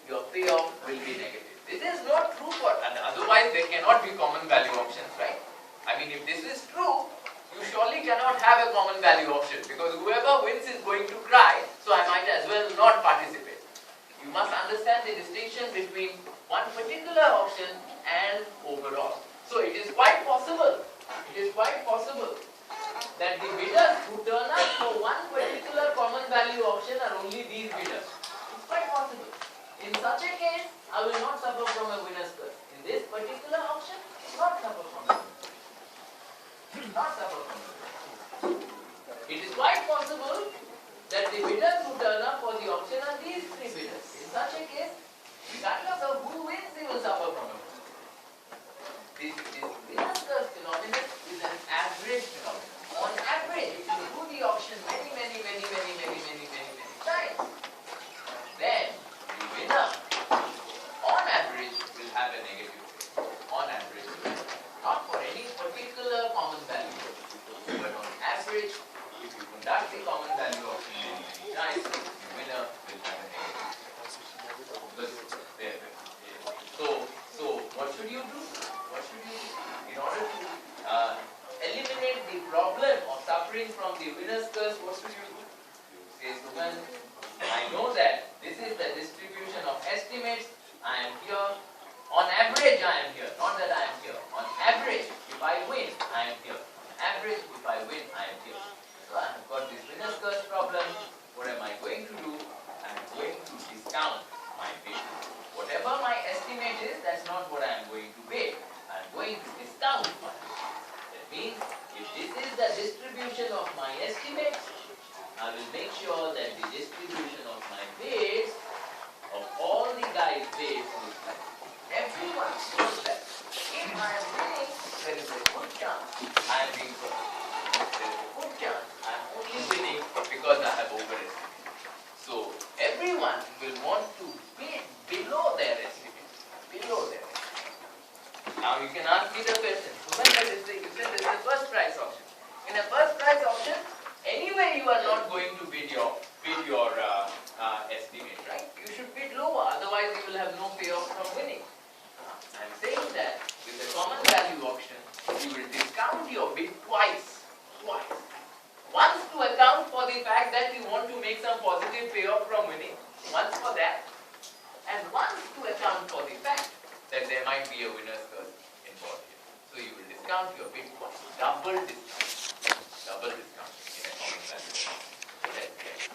your payoff will be negative. This is not true for, and otherwise there cannot be common value auctions, right? I mean, if this is true, you surely cannot have a common value auction because whoever wins is going to cry, so I might as well not participate. You must understand the distinction between one particular auction and overall. So it is quite possible that the bidders who turn up for one particular common value auction are only these bidders. It's quite possible. In such a case, I will not suffer from a winner's curse. In this particular auction, not suffer from a winner's curse. Not suffer from a winner's curse. It is quite possible that the bidders who turn up for the auction are these three bidders. In such a case, regardless of who wins, they will suffer from a winner's curse. This winner's curse phenomenon is an average phenomenon. On average, if you do the auction many times, then the winner, on average, will have a negative rate. On average, not for any particular common value, but on average, if you conduct the common value auction many times, the winner will have a negative rate. So what should you do? In order to eliminate the problem of suffering from the winner's curse, what should you do? You say, Suman, I know that this is the distribution of estimates. I am here. On average, I am here. Not that I am here. On average, if I win, I am here. On average, if I win, I am here. So I have got this winner's curse problem. What am I going to do? I am going to discount my bid. Whatever my estimate is, that's not what I am going to pay. I am going to discount my bid. That means, if this is the distribution of my estimates, I will make sure that the distribution of my bids, of all the guys' bids, is like everyone knows that. If I am winning, there is a good chance I am being first. There is a good chance I am only winning because I have overestimated. So everyone will want to bid below their estimate. Now you can ask me the question. So when you said this is a first price auction. In a first price auction, anyway you are not going to bid your estimate, right? You should bid lower, otherwise you will have no payoff from winning. I am saying that with the common value auction, you will discount your bid twice. Once to account for the fact that you want to make some positive payoff from winning, once for that, and once to account for the fact that there might be a winner's curse involved here. So you will discount your bid twice. Double discount in a common value. So that's it.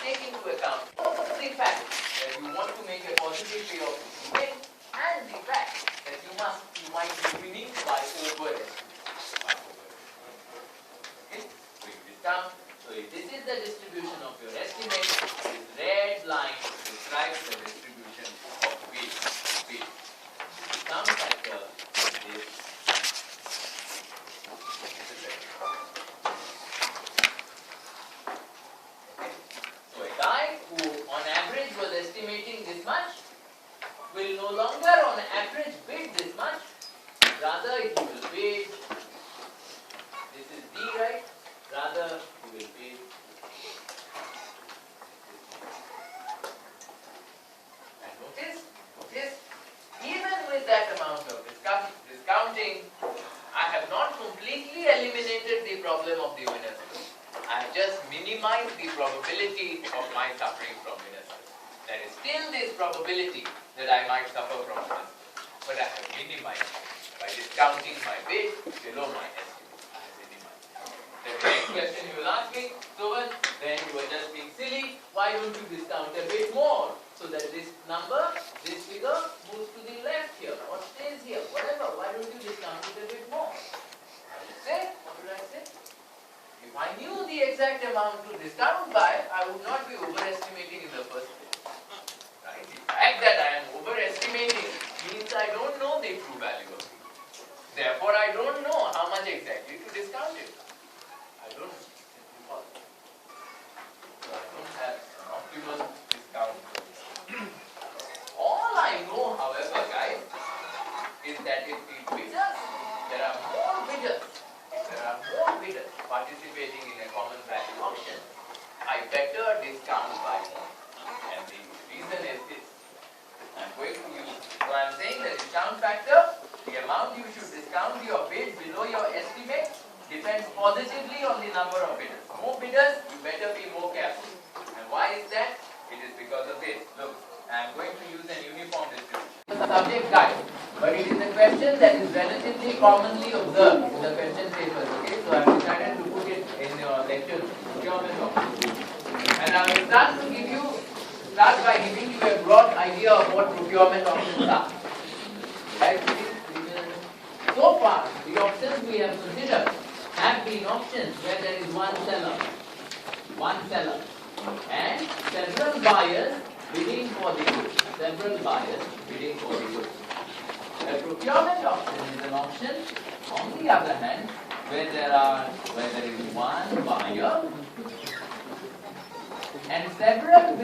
Take into account the fact that you want to make a positive payoff to win, and the fact that you might be winning by overestimate. Okay? So you discount. So if this is the distribution of your estimate, this red line describes the distribution of bid. Some factor is so a guy who on average was estimating this much will no longer on average bid this much, rather he will bid, this is D, right? Rather he will bid and notice, even with that amount of discounting, I have not completely eliminated the problem of the winner's curse. I have just minimized the probability of my suffering from winner's curse. There is still this probability that I might suffer from winner's curse, but I have minimized it by discounting my bid below my estimate. I have minimized it. The next question you will ask me, Sovan, then you are just being silly. Why don't you discount a bit more so that this number, this figure moves to the left here or stays here, whatever. Why don't you discount it a bit more? exact amount to discount by, I would not be overestimating in the first place. Right? The fact that I am overestimating means I don't know the true value of it. Therefore, I don't know how much exactly to discount it. I don't know. So I don't have an optimal discount. All I know, however, guys, is that if the bidders, there are more bidders participating in a common value auction, I better discount by more. And the reason is this. I'm going to use, so I'm saying the discount factor, the amount you should discount your bid below your estimate depends positively on the number of bidders. More bidders, you better be more careful. And why is that? It is because of this. Look, I'm going to use an uniform distribution. Subject guide, but it is a question that is relatively commonly observed in the question papers. Okay, so I've decided to put it in your lecture procurement options. And I will start by giving you a broad idea of what procurement options are. Right? So far, the options we have considered have been options where there is one seller, and several buyers bidding for the goods. A procurement option is an option, on the other hand, where there is one buyer and several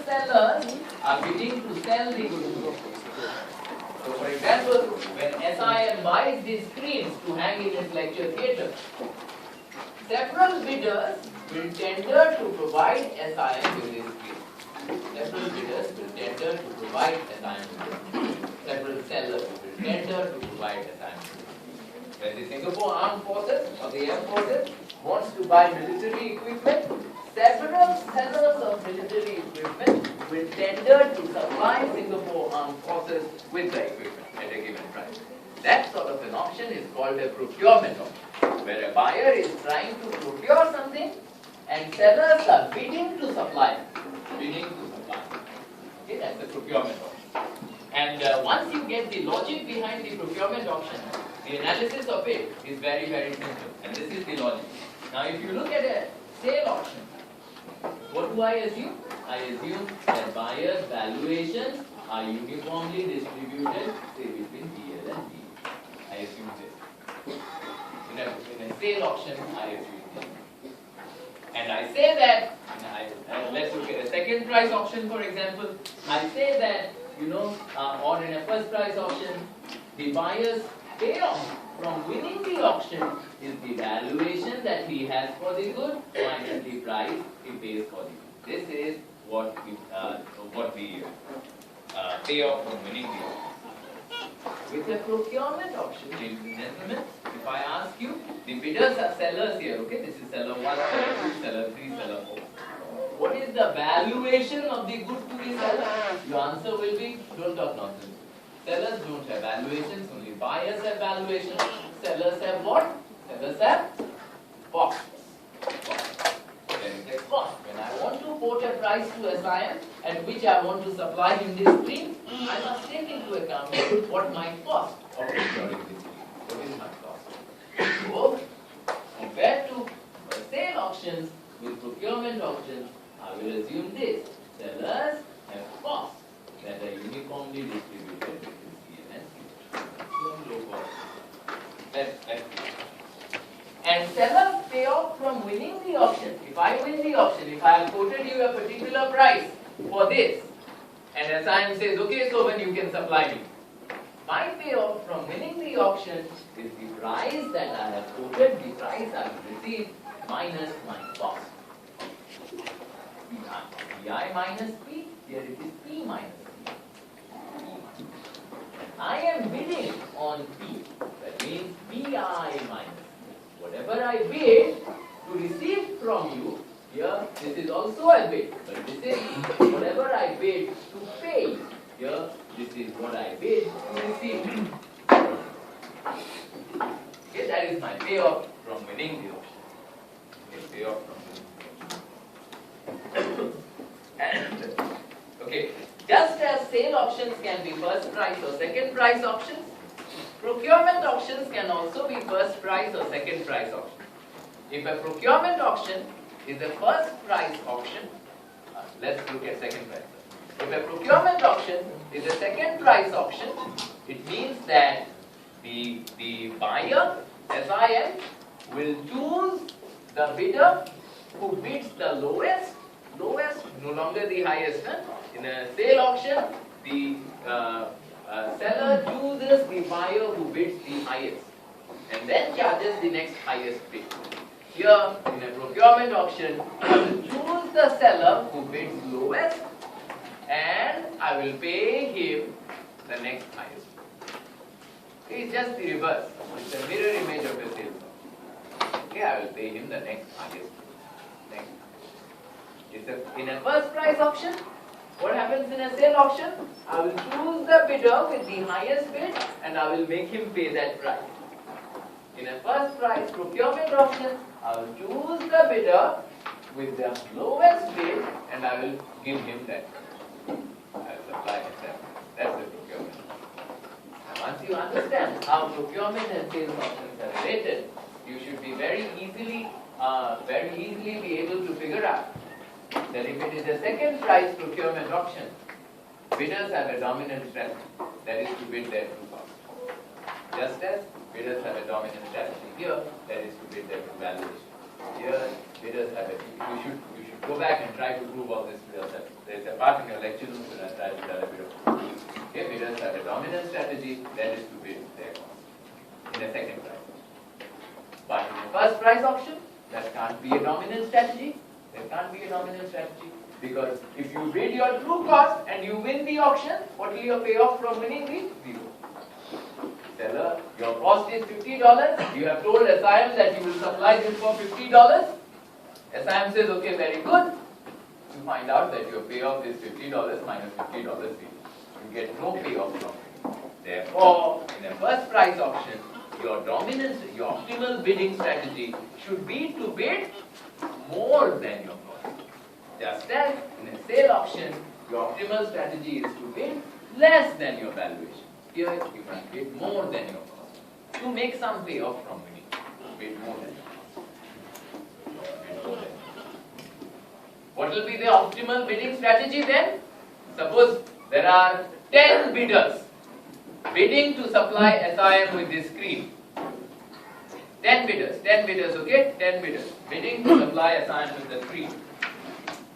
sellers are bidding to sell the goods. So, for example, when SIM buys these screens to hang in its lecture theatre, several bidders will tender to provide SIM with these screens. Several bidders will tender to provide SIM with these. Several sellers will tender to provide SIM. When the Singapore Armed Forces or the Air Forces wants to buy military equipment, several sellers of military equipment will tender to supply Singapore Armed Forces with the equipment at a given price. That sort of an option is called a procurement option, where a buyer is trying to procure something and sellers are bidding to supply. Okay, that's the procurement option. And once you get the logic behind the procurement option, the analysis of it is very, very simple. And this is the logic. Now, if you look at a sale auction, what do I assume? I assume that buyers' valuations are uniformly distributed, say, between BL and B. I assume this. In a sale auction, I assume this. And I say that, let's look at a second price auction, for example. I say that, or in a first price auction, the buyer's payoff from winning the auction is the valuation that he has for the good minus the price he pays for the good. This is what the payoff from winning the auction. With a procurement option, ladies and gentlemen, if I ask you, the bidders are sellers here, okay? This is seller 1, seller 2, seller 3, seller 4. What is the valuation of the good to the seller? Your answer will be, don't talk nonsense. Sellers don't have valuations, only buyers have valuations. Sellers have what? Sellers have costs. Then it gets cost. When I want to quote a price to SIM at which I want to supply him this screen, I must take into account what my cost of procuring this screen. What is my cost? So, compared to sale auctions with procurement auctions, I will assume this. Sellers have costs that are uniformly distributed between CL and CL. Let's see. And sellers pay off from winning the auction. If I win the auction, if I have quoted you a particular price for this, and SIM says, okay, so when you can supply me. My payoff from winning the auction is the price that I have quoted, the price I have received, minus my cost. Pi minus P, here it is P minus P. I am bidding on P, that means Pi minus P. Whatever I bid to receive from you, here this is also a bid, but this is whatever I bid to pay. Here this is what I bid to receive. Okay, that is my payoff from winning the auction. Okay, payoff from winning the auction. And, okay, just as sale auctions can be first price or second price auctions, procurement auctions can also be first price or second price auctions. If a procurement auction is the first price auction, let's look at second price. If a procurement auction is a second price auction, it means that the buyer, SIM, will choose the bidder who bids the lowest, no longer the highest. Huh? In a sale auction, the seller chooses the buyer who bids the highest and then charges the next highest bid. Here, in a procurement auction, I will choose the seller who bids lowest and I will pay him the next highest. It's just the reverse. It's a mirror image of a sales auction. Okay, I will pay him the next highest. In a first price auction, what happens in a sale auction? I will choose the bidder with the highest bid and I will make him pay that price. In a first price procurement auction, I will choose the bidder with the lowest bid and I will give him that price. I will supply myself. That's the procurement. And once you understand how procurement and sales auctions are related, you should be very easily be able to figure out that if it is a second price procurement auction, bidders have a dominant strategy, that is to bid their true cost. Just as bidders have a dominant strategy here, that is to bid their true valuation. Here, bidders have you should go back and try to prove all this to yourself. There is a part in your lecture notes that I try to tell a bit of. Okay, bidders have a dominant strategy, that is to bid their cost in a second price. But in a first price auction, that can't be a dominant strategy. There can't be a dominant strategy because if you bid your true cost and you win the auction, what will your payoff from winning be? Zero. Seller, your cost is $50. You have told SIM that you will supply this for $50. SIM says, okay, very good. You find out that your payoff is $50 minus $50 fee. You get no payoff from it. Therefore, in a first price auction, your dominance, your optimal bidding strategy should be to bid more than your cost. Just as in a sale auction, your optimal strategy is to bid less than your valuation. Here you can bid more than your cost. To make some payoff from winning, bid more than your cost. What will be the optimal bidding strategy then? Suppose there are 10 bidders bidding to supply SIM with this screen. 10 bidders, okay? 10 bidders bidding to supply SIM with the screen.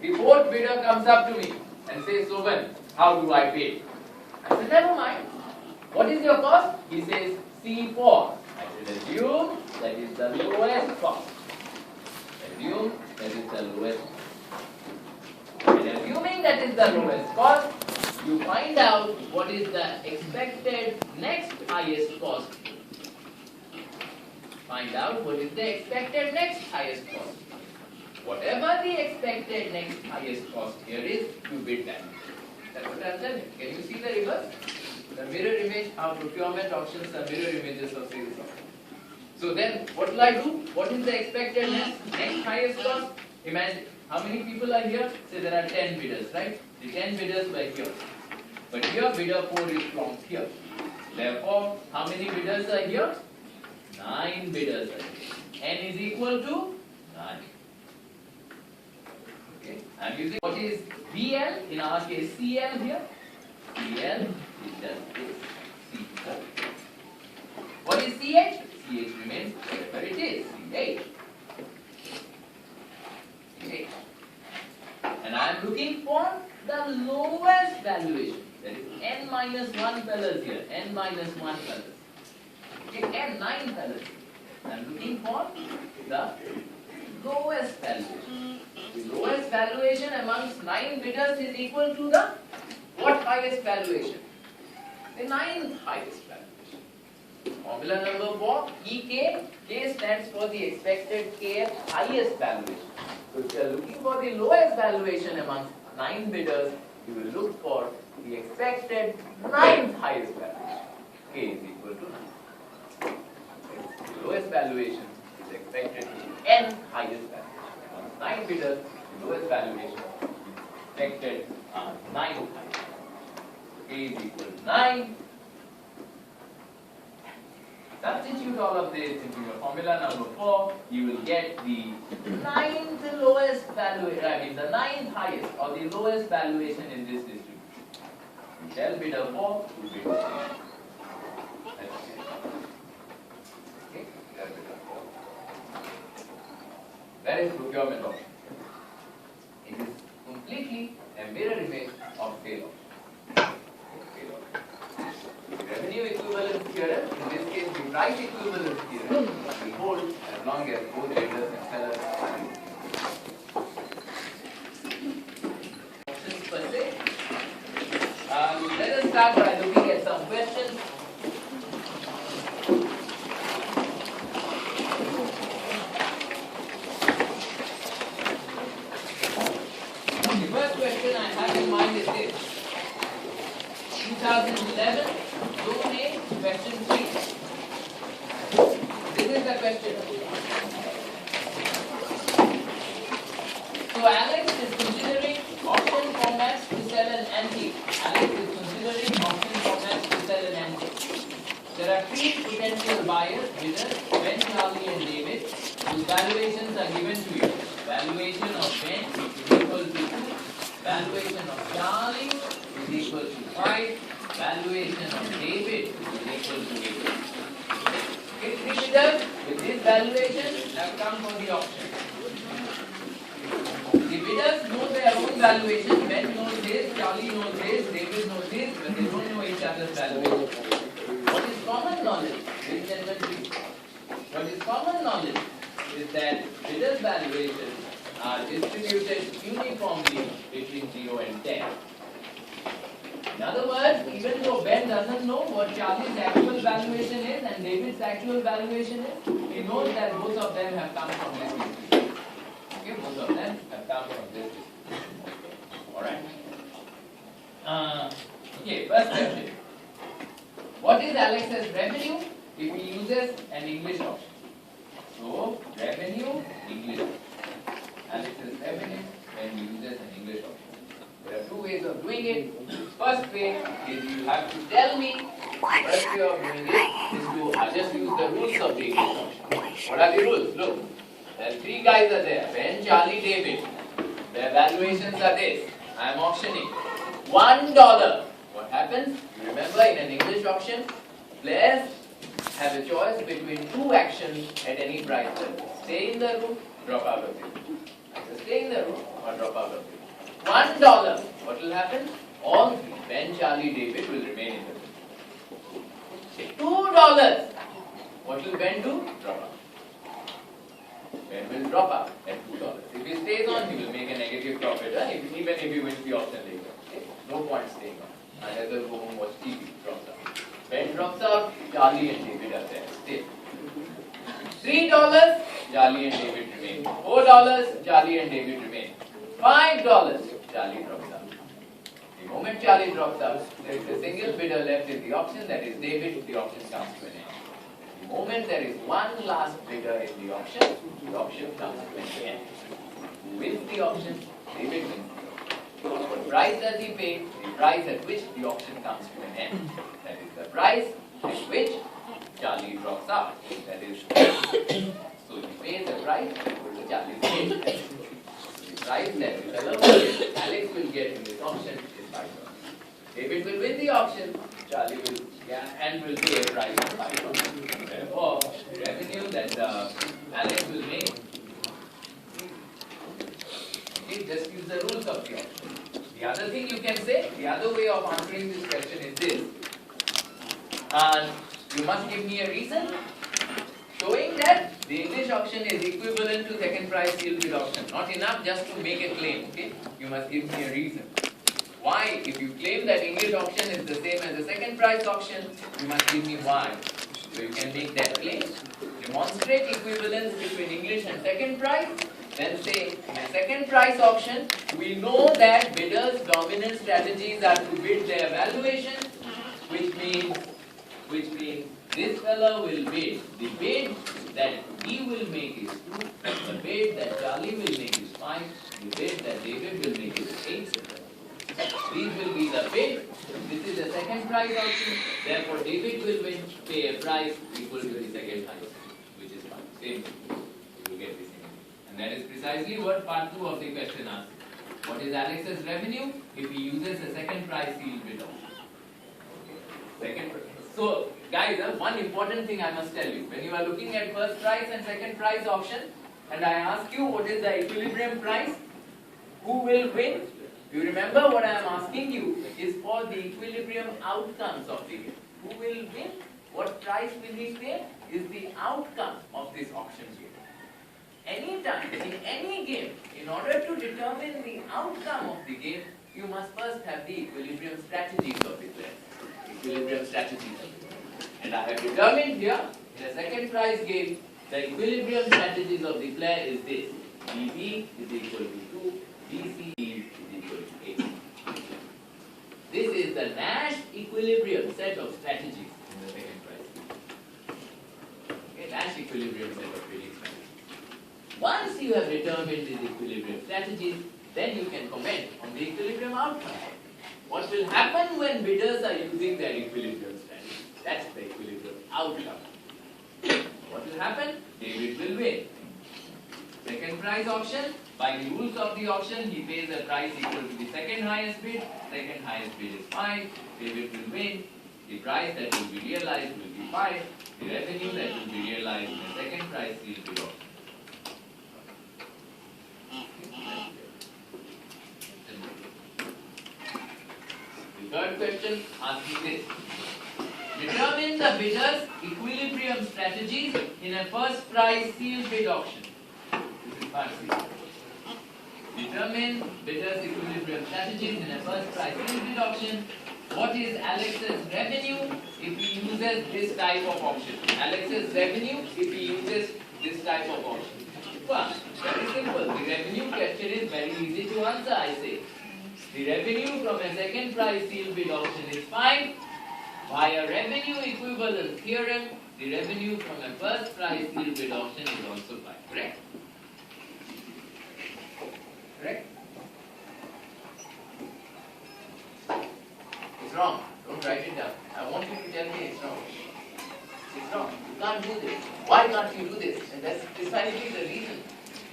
The fourth bidder comes up to me and says, Soban, how do I pay? I said, never mind. What is your cost? He says, C4. I should assume that is the lowest cost. Assume that is the lowest cost. And assuming that is the lowest cost, you find out what is the expected next highest cost. Find out what is the expected next highest cost. Whatever the expected next highest cost here is, you bid that. That's what I've done. Can you see the reverse? The mirror image, how procurement auctions are mirror images of sales auctions. So then, what will I do? What is the expected next highest cost? Imagine, how many people are here? Say there are 10 bidders, right? The 10 bidders were here. But here, bidder 4 is from here. Therefore, how many bidders are here? 9 bidders are here. N is equal to 9. Okay. I'm using what is VL, in our case CL here. CL is just this, C4. What is CH? CH remains whatever it is, CH. CH. And I am looking for the lowest valuation. That is N minus 1 fellas here, N minus 1 fellas. Okay, N 9 fellas. I am looking for the lowest valuation. The lowest valuation amongst 9 bidders is equal to the what highest valuation? The 9th highest valuation. Formula number 4, EK. K stands for the expected KF highest valuation. So if you are looking for the lowest valuation amongst 9 bidders, you will look for the expected 9th highest valuation. K is equal to 9. The lowest valuation is expected to be N highest valuation. Amongst 9 bidders, the lowest valuation is expected 9th highest. K is equal to 9. Substitute all of this into your formula number 4. You will get the ninth lowest valuation, the ninth highest or the lowest valuation in this distribution. You tell bidder 4 to bid 3. Okay, tell bidder 4. Where is procurement option? It is completely a mirror image of sale option. Revenue equivalence theorem, in this case the price equivalence theorem, will hold as long as both bidders and sellers are in. Options per se. Let us start by looking at some questions. The first question I have in mind is this. 2011, Zone A, question 3. This is the question. So Alex is considering auction formats to sell an antique. Alex is considering auction formats to sell an antique. There are 3 potential buyers, bidders, Ben, Charlie and David, whose valuations are given to you. Valuation of Ben is equal to 2. Valuation of Charlie is equal to 5. Valuation of David is equal to 8. Okay, 3 bidders with this valuation have come for the auction. The bidders know their own valuation. Ben knows this, Charlie knows this, David knows this, but they don't know each other's valuation. What is common knowledge? Ladies and gentlemen, what is common knowledge is that bidders' valuations are distributed uniformly between 0 and 10. In other words, even though Ben doesn't know what Charlie's actual valuation is and David's actual valuation is, he knows that both of them have come from this distribution. Okay, both of them have come from this distribution. Alright. Okay, first question. What is Alex's revenue if he uses an English option? So, revenue, English option. Alex's revenue when he uses an English option. There are 2 ways of doing it. First way is you have to tell me. First way of doing it is to just use the rules of the English option. What are the rules? Look, there are 3 guys are there. Ben, Charlie, David. Their valuations are this. I am auctioning $1. What happens? You remember in an English auction, players have a choice between 2 actions at any price level. Stay in the room, drop out of the room. Either stay in the room or drop out of the room. $1. What will happen? All 3, Ben, Charlie, David will remain in the room. $2. What will Ben do? Drop out. Ben will drop out at $2. If he stays on, he will make a negative profit, even if he wins the auction later. Okay? No point staying on. I'd rather go home watch TV. Drops out. Ben drops out, Charlie and David are there. Stay. $3, Charlie and David remain. $4, Charlie and David remain. $5, Charlie drops out. The moment Charlie drops out, there is a single bidder left in the auction, that is David. The auction comes to an end. The moment there is one last bidder in the auction comes to an end. Who wins the auction? David wins the auction. What price does he pay? The price at which the auction comes to an end. That is the price at which Charlie drops out. That is, so he pays the price equal to Charlie's pay. The price that Alex will get in this auction is $5. David will win the auction, Charlie will pay a price of $5. Therefore, the revenue that Alex will make, okay, just use the rules of the auction. The other thing you can say, the other way of answering this question is this. And you must give me a reason showing that the English auction is equivalent to second price sealed bid auction. Not enough just to make a claim, okay? You must give me a reason. Why? If you claim that English auction is the same as the second price auction, you must give me why. So you can make that claim. Demonstrate equivalence between English and second price. Then say, in a second price auction, we know that bidders' dominant strategies are to bid their valuation, which means this fellow will bid. The bid that he will make is 2, the bid that Charlie will make is 5, the bid that David will make is 8. These will be the bid. This is the second price option. Therefore, David will win, pay a price equal to the second highest, which is 1. Same thing. You will get the same. And that is precisely what part 2 of the question asks. What is Alex's revenue if he uses the second price sealed bid option? Second. So, guys, one important thing I must tell you. When you are looking at first price and second price option, and I ask you what is the equilibrium price, who will win? You remember what I am asking you is for the equilibrium outcomes of the game. Who will win? What price will he pay? Is the outcome of this auction game. Anytime, in any game, in order to determine the outcome of the game, you must first have the equilibrium strategies of the player. Equilibrium strategies. And I have determined here, in a second prize game, the equilibrium strategies of the player is this. BB is equal to 2, BC is equal to 8. This is the Nash equilibrium set of strategies in the second prize. Okay, Nash equilibrium set of bidding strategies. Once you have determined these equilibrium strategies, then you can comment on the equilibrium outcome. What will happen when bidders are using their equilibrium strategy? That's the equilibrium outcome. What will happen? David will win. Second prize auction, by the rules of the auction, he pays a price equal to the second highest bid. Second highest bid is 5. David will win. The price that will be realized will be 5. The revenue that will be realized in the second prize sealed bid auction. The third question asks this. Determine the bidder's equilibrium strategies in a first prize sealed bid auction. This is part 3. Determine bidder's equilibrium strategies in a first prize sealed bid auction. What is Alex's revenue if he uses this type of auction? Alex's revenue if he uses this type of auction. Well, very simple. The revenue question is very easy to answer, I say. The revenue from a second prize sealed bid auction is 5. By a revenue equivalence theorem, the revenue from a first prize sealed bid auction is also 5. Correct? Correct? It's wrong. Don't write it down. I want you to tell me it's wrong. It's wrong. You can't do this. Why can't you do this? And that's precisely the reason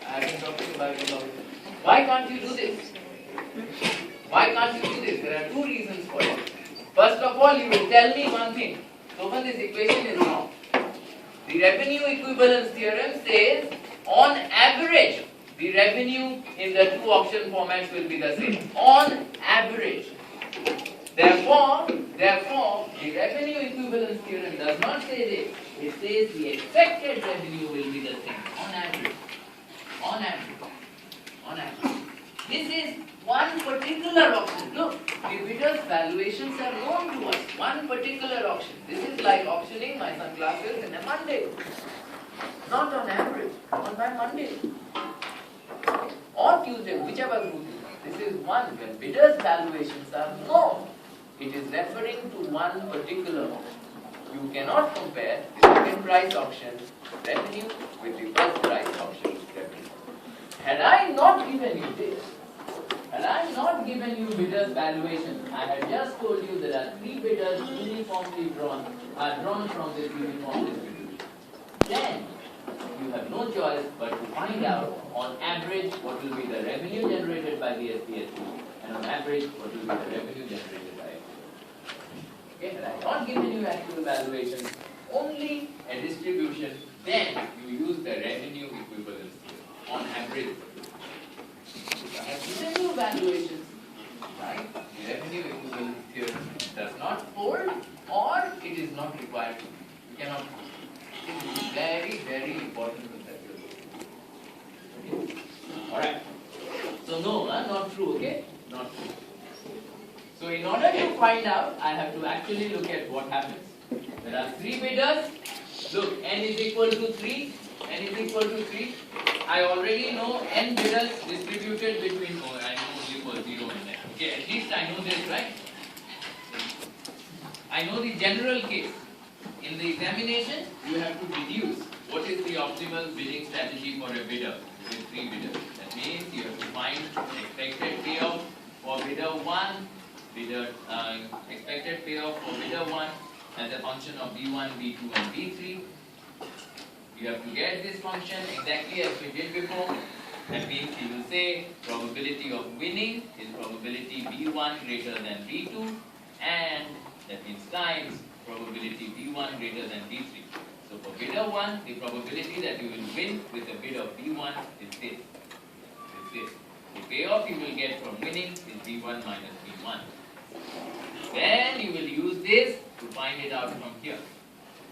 I have been talking about it. Why can't you do this? Why can't you do this? There are 2 reasons for it. First of all, you will tell me one thing. Sopan, this equation is wrong. The revenue equivalence theorem says, on average, the revenue in the 2 auction formats will be the same. On average. Therefore, the revenue equivalence theorem does not say this. It says the expected revenue will be the same. On average. On average. On average. This is one particular auction. Look, the bidder's valuations are known to us. One particular auction. This is like auctioning my sunglasses in a Monday. Not on average. On my Monday. Or Tuesday, whichever group. This is one where bidder's valuations are known. It is referring to one particular auction. You cannot compare the second price auction revenue with the first price auction revenue. Had I not given you this, had I not given you bidders' valuation, I had just told you there are 3 bidders uniformly are drawn from this uniform distribution. Then, you have no choice but to find out on average what will be the revenue generated by the SPSU and on average what will be the revenue generated by it. Okay, had I not given you actual valuations, only a distribution, then you use the revenue equivalence theorem on average. I have given you valuations, right? The revenue equivalence theorem does not hold or it is not required to be. You cannot hold. It is very, very important conceptual. Okay? Alright. So no, not true, okay? Not true. So in order to find out, I have to actually look at what happens. There are 3 bidders. Look, n is equal to 3. N is equal to 3. I already know n bidders distributed between, I know only for 0 and n. Okay, at least I know this, right? I know the general case. In the examination, you have to deduce what is the optimal bidding strategy for a bidder with 3 bidders. That means you have to find expected payoff for bidder 1, expected payoff for bidder 1 as a function of B1, B2 and B3. You have to get this function exactly as we did before. That means you will say probability of winning is probability B1 greater than B2, and that means times probability B1 greater than B3. So for bidder 1, the probability that you will win with a bid of B1 is this. The payoff you will get from winning is B1 minus B1. Then you will use this to find it out from here.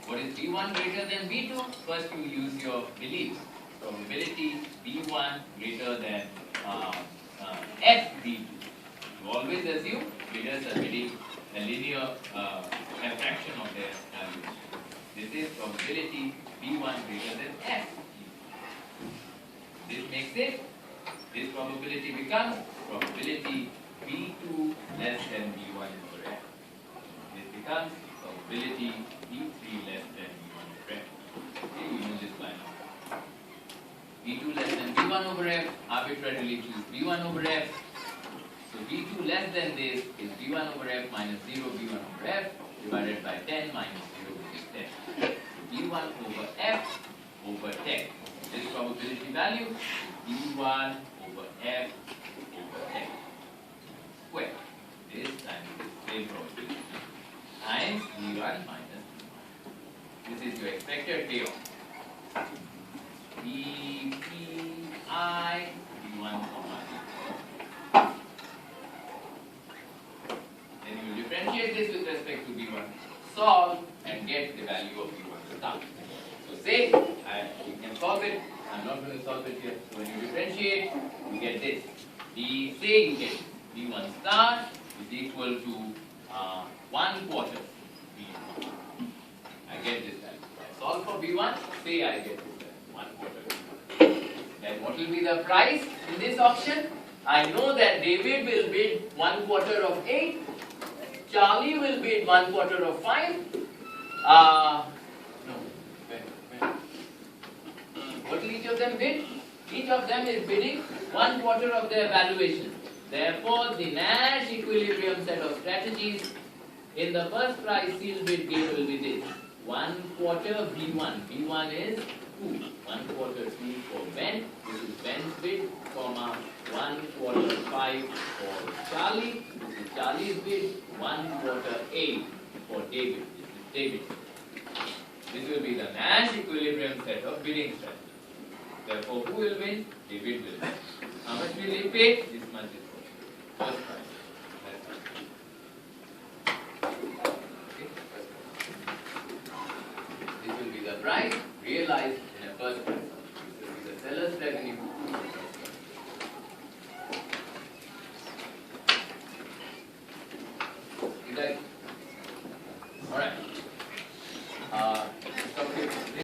What is B1 greater than B2? First you use your beliefs. Probability B1 greater than FB2. You always assume bidders are bidding a linear fraction of their values. This is probability B1 greater than F. This makes it, this probability becomes probability B2 less than B1 over F. This becomes probability B3 less than B1 over F. Okay, you know this by now. B2 less than B1 over F, arbitrarily choose B1 over F. So B2 less than this is B1 over F minus 0 B1 over F divided by 10 minus 0 which is 10. So B1 over F over 10. This probability value is B1 over F over 10 square. This times the same probability times B1 minus B1. This is your expected payoff. BPI B1 comma B2. Then you differentiate this with respect to B1, solve and get the value of B1 star. So say, you can solve it, I'm not going to solve it here. So when you differentiate, you get this. Say you get B1 star is equal to 1 quarter B1. I get this value. I solve for B1, say I get this value, 1 quarter B1. Then what will be the price in this auction? I know that David will bid 1 quarter of 8. Charlie will bid 1 quarter of 5. What will each of them bid? Each of them is bidding 1 quarter of their valuation. Therefore, the Nash equilibrium set of strategies in the first price sealed bid game will be this. 1 quarter B1. B1 is 2. 1 quarter 2 for Ben. This is Ben's bid, comma 1 quarter 5 for Charlie. This is Charlie's bid. 1 quarter 8 for David. This is David. This will be the Nash equilibrium set of bidding strategies. Therefore, who will win? David will win. How much will he pay? This much is for first price. Okay. This will be the price realized in a first price. This will be the seller's revenue. Is that? Alright.